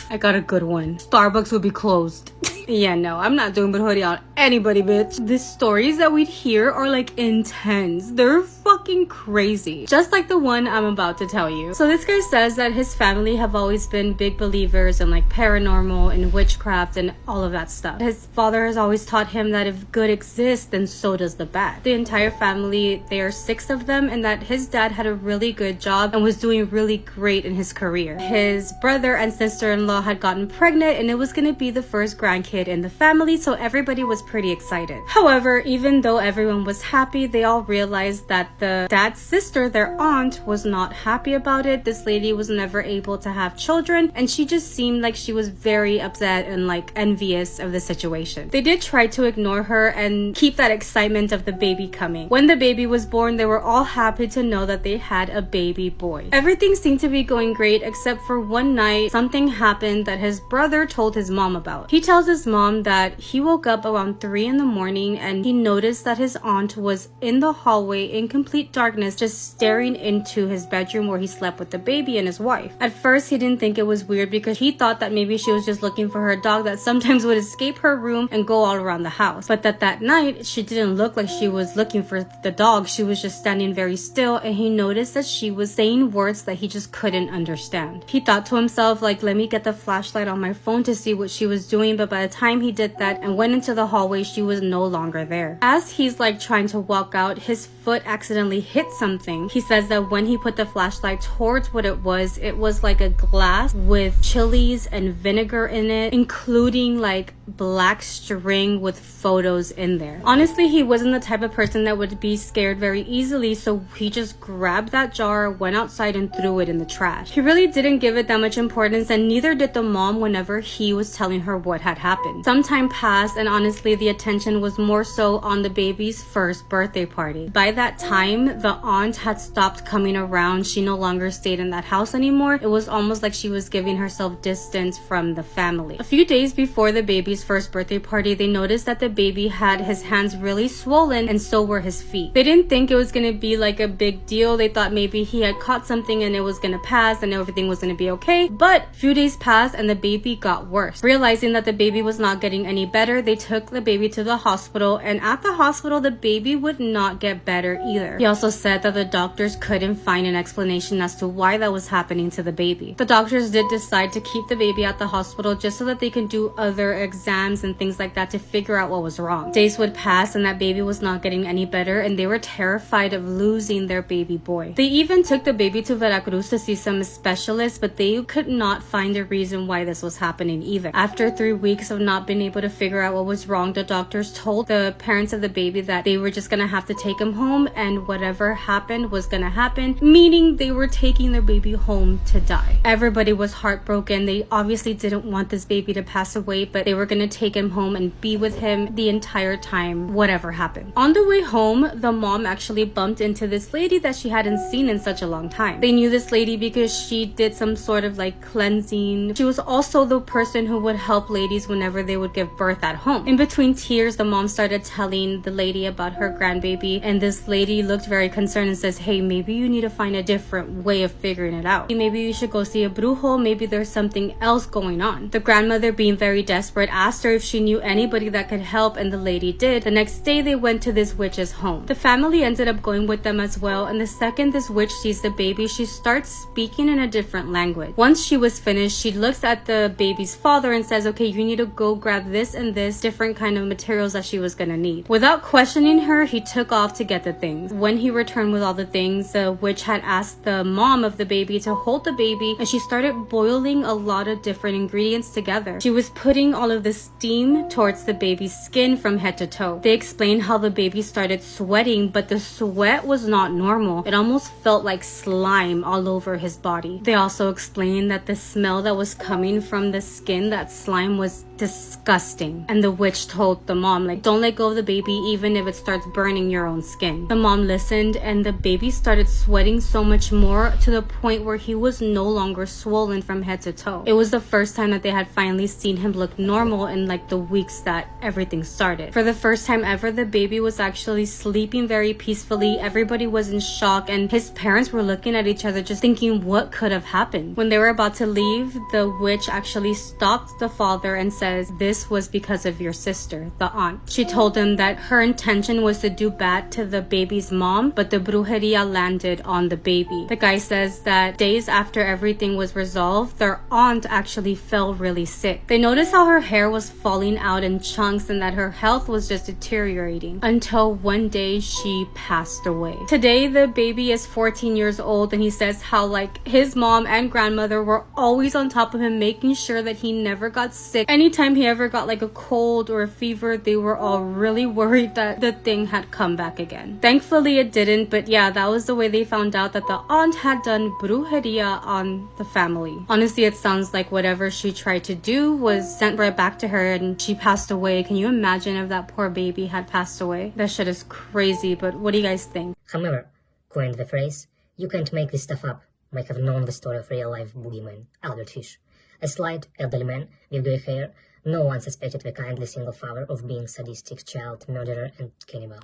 G: I got a good one. Starbucks would be closed. Yeah, no, I'm not doing brujeria on anybody, bitch. The stories that we'd hear are like intense. They're fucking crazy. Just like the one I'm about to tell you. So this guy says that his family have always been big believers in like paranormal and witchcraft and all of that stuff. His father has always taught him that if good exists, then so does the bad. The entire family, there are 6 of them, and that his dad had a really good job and was doing really great in his career. His brother and sister-in-law had gotten pregnant, and it was gonna be the first grandkid kid in the family, so everybody was pretty excited. However, even though everyone was happy, they all realized that the dad's sister, their aunt, was not happy about it. This lady was never able to have children, and she just seemed like she was very upset and like envious of the situation. They did try to ignore her and keep that excitement of the baby coming. When the baby was born, they were all happy to know that they had a baby boy. Everything seemed to be going great except for one night something happened that his brother told his mom about. He tells his mom that he woke up around 3 in the morning and he noticed that his aunt was in the hallway in complete darkness, just staring into his bedroom where he slept with the baby and his wife. At first, he didn't think it was weird because he thought that maybe she was just looking for her dog that sometimes would escape her room and go all around the house. But that night, she didn't look like she was looking for the dog. She was just standing very still, and he noticed that she was saying words that he just couldn't understand. He thought to himself, like, let me get the flashlight on my phone to see what she was doing, but by the time he did that and went into the hallway, she was no longer there. As he's like trying to walk out, his foot accidentally hit something. He says that when he put the flashlight towards what it was like a glass with chilies and vinegar in it, including like black string with photos in there. Honestly, he wasn't the type of person that would be scared very easily, so he just grabbed that jar, went outside and threw it in the trash. He really didn't give it that much importance, and neither did the mom whenever he was telling her what had happened. Some time passed, and honestly the attention was more so on the baby's first birthday party. By that time, the aunt had stopped coming around. She no longer stayed in that house anymore. It was almost like she was giving herself distance from the family. A few days before the baby's first birthday party, they noticed that the baby had his hands really swollen, and so were his feet. They didn't think it was gonna be like a big deal. They thought maybe he had caught something and it was gonna pass and everything was gonna be okay. But a few days passed and the baby got worse. Realizing that the baby was not getting any better, they took the baby to the hospital, and at the hospital the baby would not get better either. He also said that the doctors couldn't find an explanation as to why that was happening to the baby. The doctors did decide to keep the baby at the hospital just so that they can do other exams and things like that to figure out what was wrong. Days would pass and that baby was not getting any better, and they were terrified of losing their baby boy. They even took the baby to Veracruz to see some specialists, but they could not find a reason why this was happening either. After 3 weeks of not being able to figure out what was wrong, the doctors told the parents of the baby that they were just gonna have to take him home, and whatever happened was gonna happen, meaning they were taking their baby home to die. Everybody was heartbroken. They obviously didn't want this baby to pass away, but they were gonna take him home and be with him the entire time, whatever happened. On the way home, the mom actually bumped into this lady that she hadn't seen in such a long time. They knew this lady because she did some sort of like cleansing. She was also the person who would help ladies whenever they would give birth at home. In between tears, the mom started telling the lady about her grandbaby, and this lady looked very concerned and says, hey, maybe you need to find a different way of figuring it out. Maybe you should go see a brujo. Maybe there's something else going on. The grandmother, being very desperate, asked her if she knew anybody that could help, and the lady did. The next day, they went to this witch's home. The family ended up going with them as well, and the second this witch sees the baby, she starts speaking in a different language. Once she was finished, she looks at the baby's father and says, okay, you need to go grab this and this different kind of materials that she was gonna need. Without questioning her, he took off to get the things. When he returned with all the things, the witch had asked the mom of the baby to hold the baby, and she started boiling a lot of different ingredients together. She was putting all of the steam towards the baby's skin from head to toe. They explained how the baby started sweating, but the sweat was not normal. It almost felt like slime all over his body. They also explained that the smell that was coming from the skin, that slime, was disgusting. And the witch told the mom, like, don't let go of the baby even if it starts burning your own skin. The mom listened, and the baby started sweating so much more to the point where he was no longer swollen from head to toe. It was the first time that they had finally seen him look normal in like the weeks that everything started. For the first time ever, the baby was actually sleeping very peacefully. Everybody was in shock, and his parents were looking at each other just thinking what could have happened. When they were about to leave, the witch actually stopped the father and said, this was because of your sister, the aunt. She told him that her intention was to do bad to the baby's mom, but the brujeria landed on the baby. The guy says that days after everything was resolved, their aunt actually fell really sick. They noticed how her hair was falling out in chunks and that her health was just deteriorating, until one day she passed away. Today, the baby is 14 years old, and he says how like his mom and grandmother were always on top of him, making sure that he never got sick. Anytime anytime he ever got like a cold or a fever, they were all really worried that the thing had come back again. Thankfully it didn't, but yeah, that was the way they found out that the aunt had done brujeria on the family. Honestly, it sounds like whatever she tried to do was sent right back to her and she passed away. Can you imagine if that poor baby had passed away? That shit is crazy, but what do you guys think?
I: However, coined the phrase, "You can't make this stuff up," might have known the story of real-life boogeyman, Albert Fish. A slight, elderly man with grey hair, no one suspected the kindly single father of being sadistic child murderer and cannibal.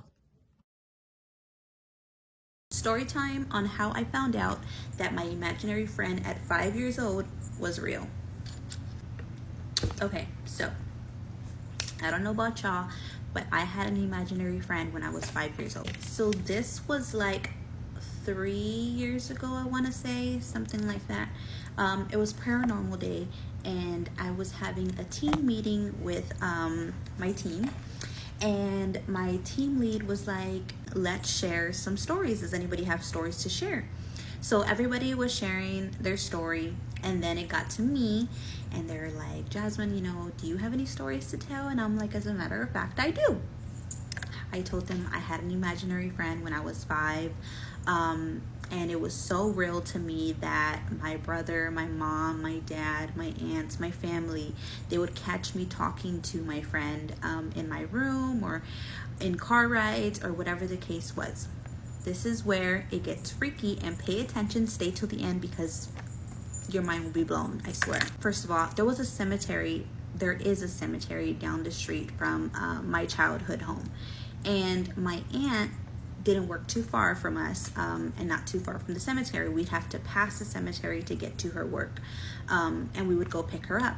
E: Story time on how I found out that my imaginary friend at 5 years old was real. Okay, so I don't know about y'all, but I had an imaginary friend when I was 5 years old. So this was like 3 years ago, I want to say, something like that. It was paranormal day and I was having a team meeting with my team, and my team lead was like, let's share some stories. Does anybody have stories to share? So everybody was sharing their story, and then it got to me and they're like, Jasmine, do you have any stories to tell? And I'm like, as a matter of fact, I do. I told them I had an imaginary friend when I was 5, and it was so real to me that my brother, my mom, my dad, my aunts, my family, they would catch me talking to my friend in my room or in car rides or whatever the case was. This is where it gets freaky, and pay attention, stay till the end because your mind will be blown, I swear. First of all, there is a cemetery down the street from my childhood home. And my aunt didn't work too far from us, and not too far from the cemetery. We'd have to pass the cemetery to get to her work, and we would go pick her up.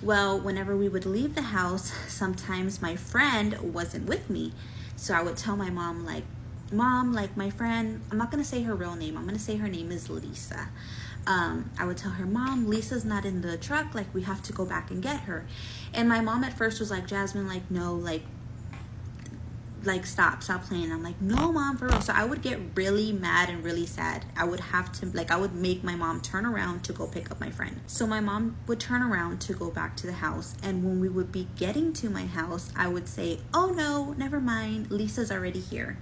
E: Well, whenever we would leave the house, sometimes my friend wasn't with me. So I would tell my mom, like, Mom, like my friend, I'm not going to say her real name. I'm going to say her name is Lisa. I would tell her, Mom, Lisa's not in the truck. Like, we have to go back and get her. And my mom at first was like, Jasmine, like, no, like stop playing. I'm like, no, Mom, for real. So I would get really mad and really sad. I would have to, like, I would make my mom turn around to go pick up my friend. So my mom would turn around to go back to the house. And when we would be getting to my house, I would say, oh no, never mind, Lisa's already here.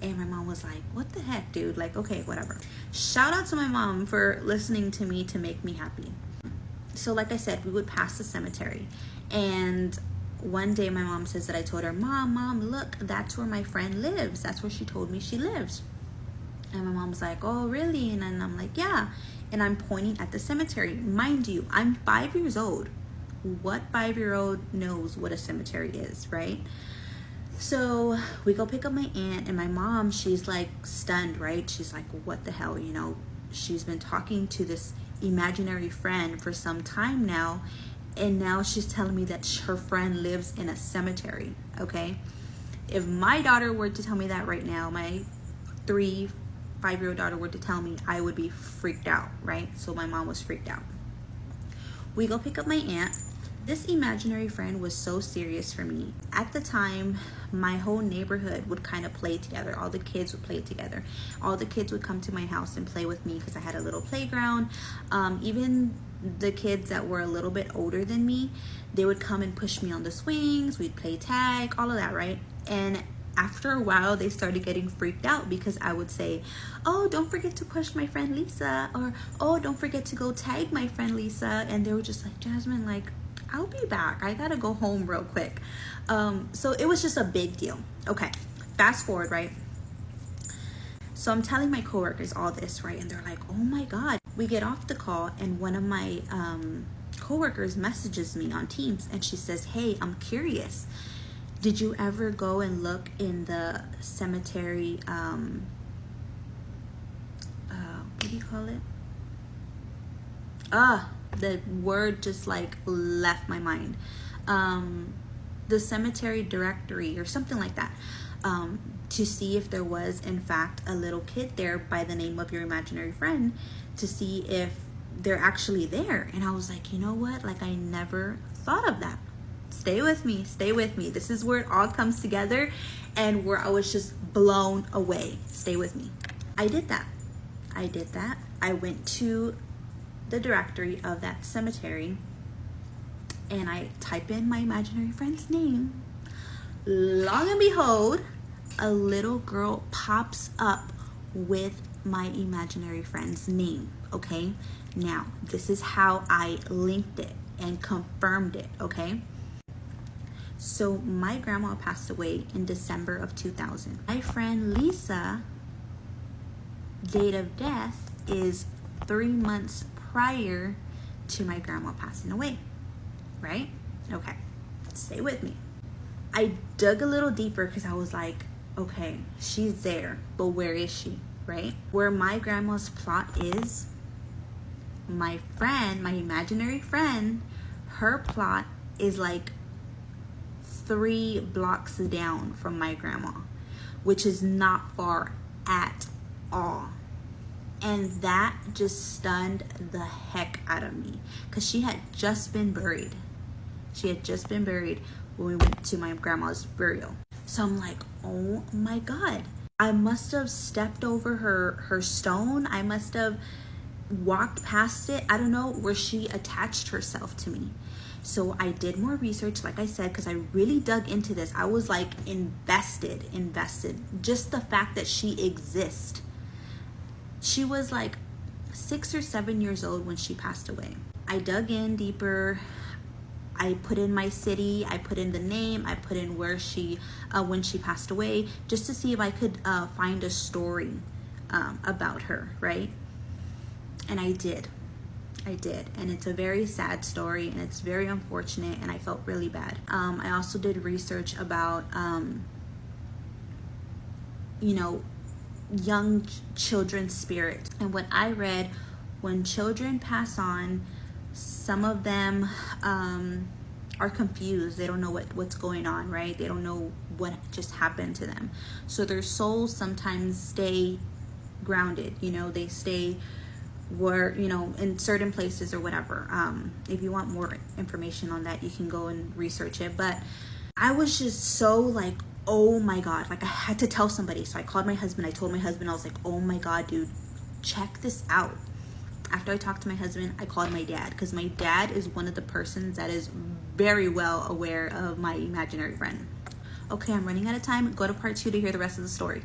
E: And my mom was like, what the heck, dude? Like, okay, whatever. Shout out to my mom for listening to me to make me happy. So like I said, we would pass the cemetery. And one day my mom says that I told her, Mom, look, that's where my friend lives. That's where she told me she lives. And my mom was like, oh, really? And then I'm like, yeah. And I'm pointing at the cemetery. Mind you, I'm 5 years old. What 5-year-old knows what a cemetery is, right? So we go pick up my aunt, and my mom, she's like stunned, right? She's like, what the hell? She's been talking to this imaginary friend for some time now, and now she's telling me that her friend lives in a cemetery. Okay, if my daughter were to tell me that right now, my 5-year-old daughter were to tell me, I would be freaked out, right? So my mom was freaked out. We go pick up my aunt. This imaginary friend was so serious for me. At the time, my whole neighborhood would kind of play together. All the kids would play together. All the kids would come to my house and play with me because I had a little playground. Even the kids that were a little bit older than me, they would come and push me on the swings. We'd play tag, all of that, right? And after a while, they started getting freaked out because I would say, oh, don't forget to push my friend Lisa, or oh, don't forget to go tag my friend Lisa. And they were just like, Jasmine, like, I'll be back. I gotta go home real quick. So it was just a big deal. Okay, fast forward, right? So I'm telling my coworkers all this, right? And they're like, oh my God. We get off the call, and one of my coworkers messages me on Teams, and she says, hey, I'm curious. Did you ever go and look in the cemetery, what do you call it? The word just like left my mind. The cemetery directory or something like that, to see if there was in fact a little kid there by the name of your imaginary friend, to see if they're actually there. And I was like, you know what? Like, I never thought of that. Stay with me. This is where it all comes together and where I was just blown away. Stay with me. I did that. I went to the directory of that cemetery and I type in my imaginary friend's name, long and behold, a little girl pops up with my imaginary friend's name. Okay, now this is how I linked it and confirmed it. Okay, so my grandma passed away in December of 2000. My friend Lisa, date of death is 3 months prior to my grandma passing away, right? Okay, stay with me. I dug a little deeper because I was like, okay, she's there, but where is she, right? Where my grandma's plot is, my friend, my imaginary friend, her plot is like 3 blocks down from my grandma, which is not far at all. And that just stunned the heck out of me because she had just been buried. She had just been buried when we went to my grandma's burial. So I'm like, oh my God, I must have stepped over her stone. I must have walked past it. I don't know where she attached herself to me. So I did more research, like I said, because I really dug into this. I was like invested. Just the fact that she exists. She was like 6 or 7 years old when she passed away. I dug in deeper. I put in my city, I put in the name, I put in where she, when she passed away, just to see if I could find a story about her, right? And I did. And it's a very sad story, and it's very unfortunate, and I felt really bad. I also did research about, young children's spirits. And what I read, when children pass on, some of them are confused. They don't know what's going on, right? They don't know what just happened to them. So their souls sometimes stay grounded, they stay where, in certain places or whatever. If you want more information on that, you can go and research it. But I was just so like, oh my God, like I had to tell somebody. So I called my husband. I told my husband, I was like, oh my God, dude, check this out. After I talked to my husband, I called my dad, because my dad is one of the persons that is very well aware of my imaginary friend. Okay, I'm running out of time. Go to part 2 to hear the rest of the story.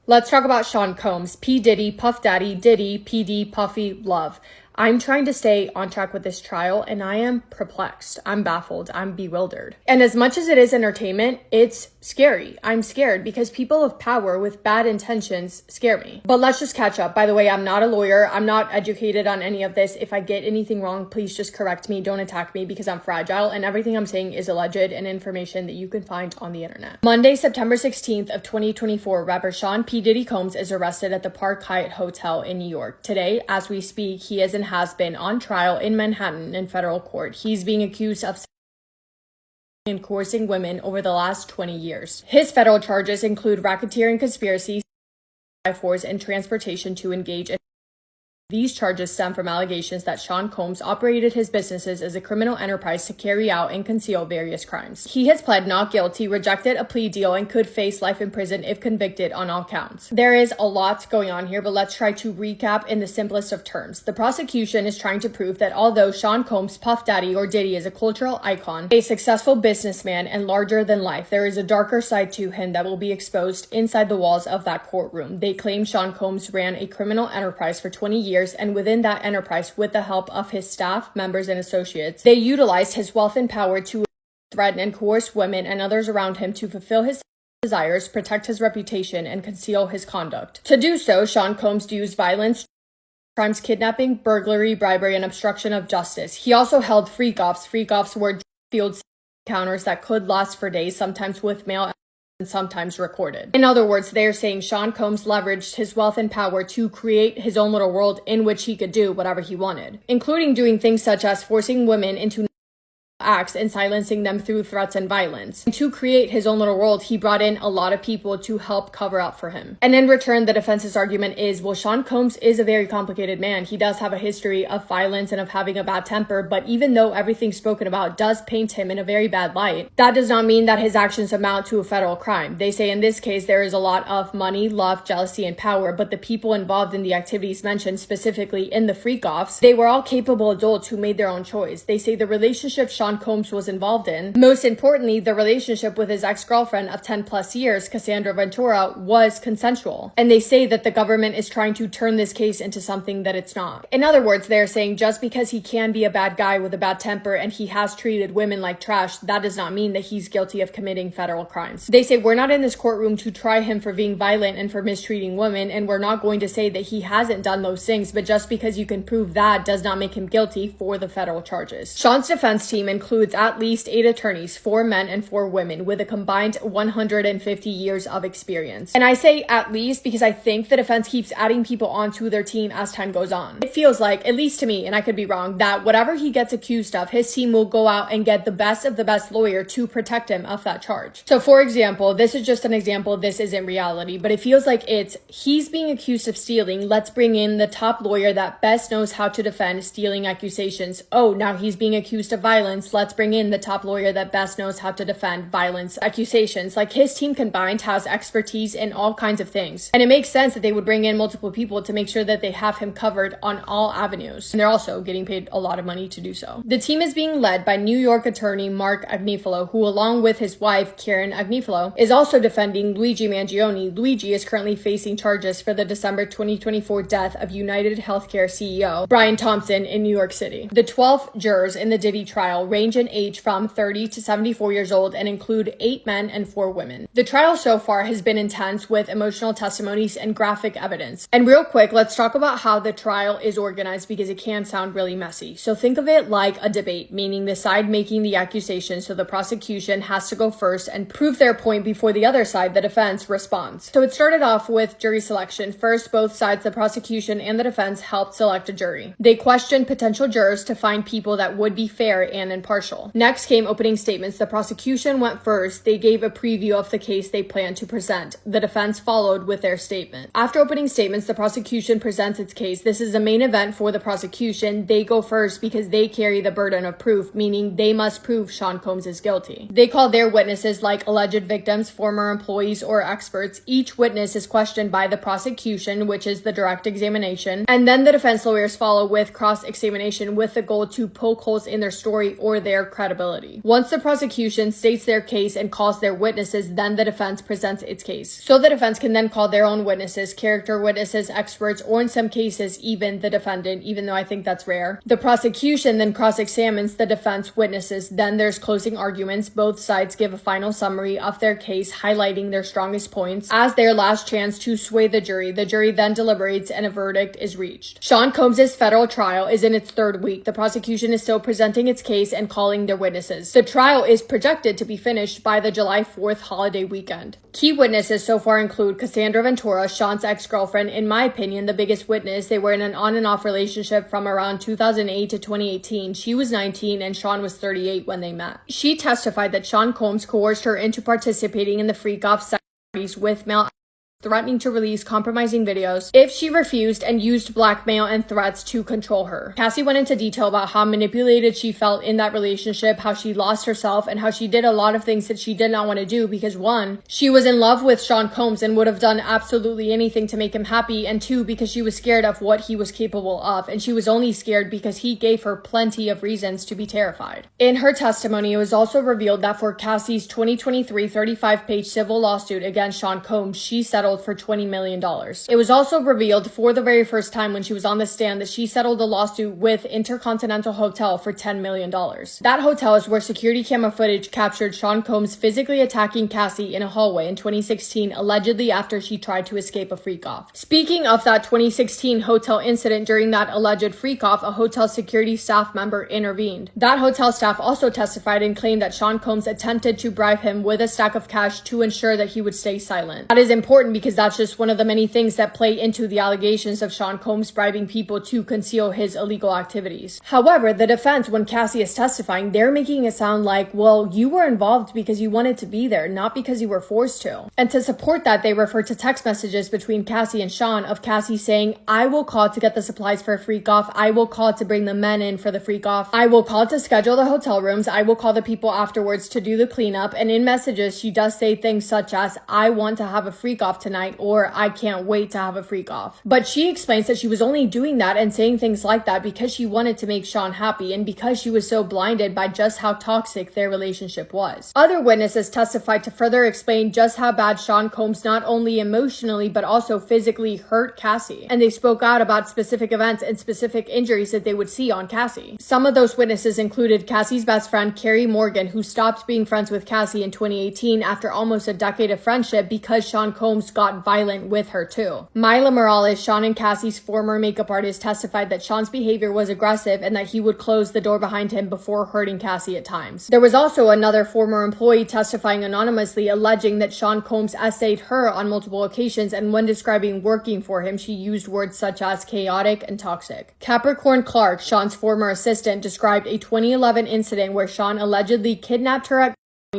G: Let's talk about Sean Combs, P. Diddy, Puff Daddy, Diddy, PD, Puffy, Love. I'm trying to stay on track with this trial, and I am perplexed. I'm baffled. I'm bewildered. And as much as it is entertainment, it's scary. I'm scared because people of power with bad intentions scare me. But let's just catch up. By the way, I'm not a lawyer. I'm not educated on any of this. If I get anything wrong, please just correct me. Don't attack me because I'm fragile, and everything I'm saying is alleged and information that you can find on the internet. Monday, September 16th of 2024, rapper Sean P. Diddy Combs is arrested at the Park Hyatt Hotel in New York. Today, as we speak, he is and has been on trial in Manhattan in federal court. He's being accused of and coercing women over the last 20 years. His federal charges include racketeering, conspiracy, force, and transportation to engage in. These charges stem from allegations that Sean Combs operated his businesses as a criminal enterprise to carry out and conceal various crimes. He has pled not guilty, rejected a plea deal, and could face life in prison if convicted on all counts. There is a lot going on here, but let's try to recap in the simplest of terms. The prosecution is trying to prove that although Sean Combs, Puff Daddy, or Diddy is a cultural icon, a successful businessman, and larger than life, there is a darker side to him that will be exposed inside the walls of that courtroom. They claim Sean Combs ran a criminal enterprise for 20 years, and within that enterprise, with the help of his staff, members, and associates, they utilized his wealth and power to threaten and coerce women and others around him to fulfill his desires, protect his reputation, and conceal his conduct. To do so, Sean Combs used violence, crimes, kidnapping, burglary, bribery, and obstruction of justice. He also held freak-offs. Freak-offs were field encounters that could last for days, sometimes with male and sometimes recorded. In other words, they are saying Sean Combs leveraged his wealth and power to create his own little world in which he could do whatever he wanted, including doing things such as forcing women into acts and silencing them through threats and violence. And to create his own little world, he brought in a lot of people to help cover up for him. And in return, the defense's argument is, well, Sean Combs is a very complicated man. He does have a history of violence and of having a bad temper, but even though everything spoken about does paint him in a very bad light, that does not mean that his actions amount to a federal crime. They say in this case, there is a lot of money, love, jealousy, and power, but the people involved in the activities mentioned specifically in the freak-offs, they were all capable adults who made their own choice. They say the relationship Sean Combs was involved in. Most importantly, the relationship with his ex-girlfriend of 10 plus years, Cassandra Ventura, was consensual. And they say that the government is trying to turn this case into something that it's not. In other words, they're saying just because he can be a bad guy with a bad temper and he has treated women like trash, that does not mean that he's guilty of committing federal crimes. They say we're not in this courtroom to try him for being violent and for mistreating women, and we're not going to say that he hasn't done those things, but just because you can prove that does not make him guilty for the federal charges. Sean's defense team includes at least 8 attorneys, 4 men and 4 women, with a combined 150 years of experience. And I say at least because I think the defense keeps adding people onto their team as time goes on. It feels like, at least to me, and I could be wrong, that whatever he gets accused of, his team will go out and get the best of the best lawyer to protect him of that charge. So for example, this is just an example, this isn't reality, but it feels like it's, he's being accused of stealing, let's bring in the top lawyer that best knows how to defend stealing accusations. Oh, now he's being accused of violence, let's bring in the top lawyer that best knows how to defend violence accusations. Like, his team combined has expertise in all kinds of things. And it makes sense that they would bring in multiple people to make sure that they have him covered on all avenues. And they're also getting paid a lot of money to do so. The team is being led by New York attorney Mark Agnifilo, who along with his wife, Karen Agnifilo, is also defending Luigi Mangione. Luigi is currently facing charges for the December 2024 death of United Healthcare CEO Brian Thompson in New York City. The 12 jurors in the Diddy trial range in age from 30 to 74 years old and include 8 men and 4 women. The trial so far has been intense with emotional testimonies and graphic evidence. And real quick, let's talk about how the trial is organized because it can sound really messy. So think of it like a debate, meaning the side making the accusation, so the prosecution has to go first and prove their point before the other side, the defense, responds. So it started off with jury selection. First, both sides, the prosecution and the defense, helped select a jury. They questioned potential jurors to find people that would be fair and impartial. Next came opening statements. The prosecution went first. They gave a preview of the case they planned to present. The defense followed with their statement. After opening statements, the prosecution presents its case. This is the main event for the prosecution. They go first because they carry the burden of proof, meaning they must prove Sean Combs is guilty. They call their witnesses like alleged victims, former employees, or experts. Each witness is questioned by the prosecution, which is the direct examination, and then the defense lawyers follow with cross-examination with the goal to poke holes in their story or their credibility. Once the prosecution states their case and calls their witnesses, then the defense presents its case. So the defense can then call their own witnesses, character witnesses, experts, or in some cases, even the defendant, even though I think that's rare. The prosecution then cross-examines the defense witnesses. Then there's closing arguments. Both sides give a final summary of their case, highlighting their strongest points as their last chance to sway the jury. The jury then deliberates and a verdict is reached. Sean Combs' federal trial is in its 3rd week. The prosecution is still presenting its case and calling their witnesses. The trial is projected to be finished by the July 4th holiday weekend. Key witnesses so far include Cassandra Ventura, Sean's ex-girlfriend, in my opinion, the biggest witness. They were in an on and off relationship from around 2008 to 2018. She was 19 and Sean was 38 when they met. She testified that Sean Combs coerced her into participating in the freak-off sex parties with male, threatening to release compromising videos if she refused, and used blackmail and threats to control her. Cassie went into detail about how manipulated she felt in that relationship, how she lost herself, and how she did a lot of things that she did not want to do because 1, she was in love with Sean Combs and would have done absolutely anything to make him happy, and 2, because she was scared of what he was capable of, and she was only scared because he gave her plenty of reasons to be terrified. In her testimony, it was also revealed that for Cassie's 2023 35-page civil lawsuit against Sean Combs, she settled for $20 million. It was also revealed for the very first time when she was on the stand that she settled a lawsuit with Intercontinental Hotel for $10 million. That hotel is where security camera footage captured Sean Combs physically attacking Cassie in a hallway in 2016, allegedly after she tried to escape a freak-off. Speaking of that 2016 hotel incident, during that alleged freak-off, a hotel security staff member intervened. That hotel staff also testified and claimed that Sean Combs attempted to bribe him with a stack of cash to ensure that he would stay silent. That is important because that's just one of the many things that play into the allegations of Sean Combs bribing people to conceal his illegal activities. However, the defense, when Cassie is testifying, they're making it sound like, well, you were involved because you wanted to be there, not because you were forced to. And to support that, they refer to text messages between Cassie and Sean of Cassie saying, I will call to get the supplies for a freak-off, I will call to bring the men in for the freak-off, I will call to schedule the hotel rooms, I will call the people afterwards to do the cleanup. And in messages, she does say things such as, I want to have a freak-off tonight,
J: tonight, or I can't wait to have a freak off. But she explains that she was only doing that and saying things like that because she wanted to make Sean happy and because she was so blinded by just how toxic their relationship was. Other witnesses testified to further explain just how bad Sean Combs not only emotionally but also physically hurt Cassie, and they spoke out about specific events and specific injuries that they would see on Cassie. Some of those witnesses included Cassie's best friend Carrie Morgan, who stopped being friends with Cassie in 2018 after almost a decade of friendship because Sean Combs got violent with her too. Mila Morales, Sean and Cassie's former makeup artist, testified that Sean's behavior was aggressive and that he would close the door behind him before hurting Cassie at times. There was also another former employee testifying anonymously, alleging that Sean Combs essayed her on multiple occasions, and when describing working for him, she used words such as chaotic and toxic. Capricorn Clark, Sean's former assistant, described a 2011 incident where Sean allegedly kidnapped her at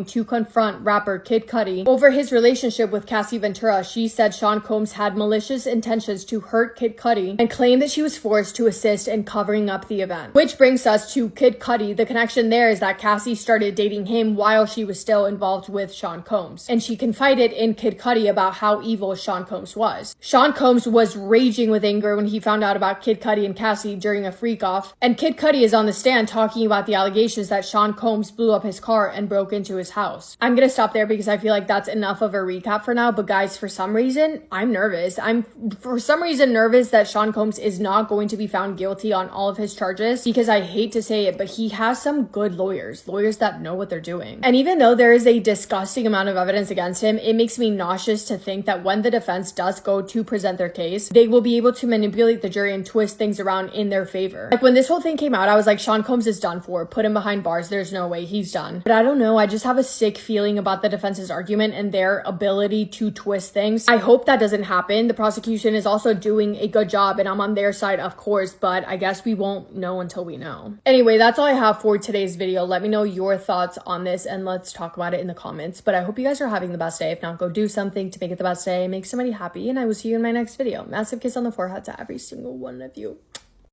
J: to confront rapper Kid Cudi over his relationship with Cassie Ventura. She said Sean Combs had malicious intentions to hurt Kid Cudi and claimed that she was forced to assist in covering up the event. Which brings us to Kid Cudi. The connection there is that Cassie started dating him while she was still involved with Sean Combs, and she confided in Kid Cudi about how evil Sean Combs was. Sean Combs was raging with anger when he found out about Kid Cudi and Cassie during a freak off, and Kid Cudi is on the stand talking about the allegations that Sean Combs blew up his car and broke into his house. I'm gonna stop there because I feel like that's enough of a recap for now, but guys, for some reason, I'm nervous. I'm for some reason nervous that Sean Combs is not going to be found guilty on all of his charges, because I hate to say it, but he has some good lawyers that know what they're doing. And even though there is a disgusting amount of evidence against him, it makes me nauseous to think that when the defense does go to present their case, they will be able to manipulate the jury and twist things around in their favor. Like when this whole thing came out, I was like, Sean Combs is done for. Put him behind bars. There's no way he's done. But I don't know. I just have a sick feeling about the defense's argument and their ability to twist things. I hope that doesn't happen. The prosecution is also doing a good job and I'm on their side, of course, but I guess we won't know until we know. Anyway, that's all I have for today's video. Let me know your thoughts on this and let's talk about it in the comments. But I hope you guys are having the best day. If not, go do something to make it the best day, make somebody happy, and I will see you in my next video. Massive kiss on the forehead to every single one of you.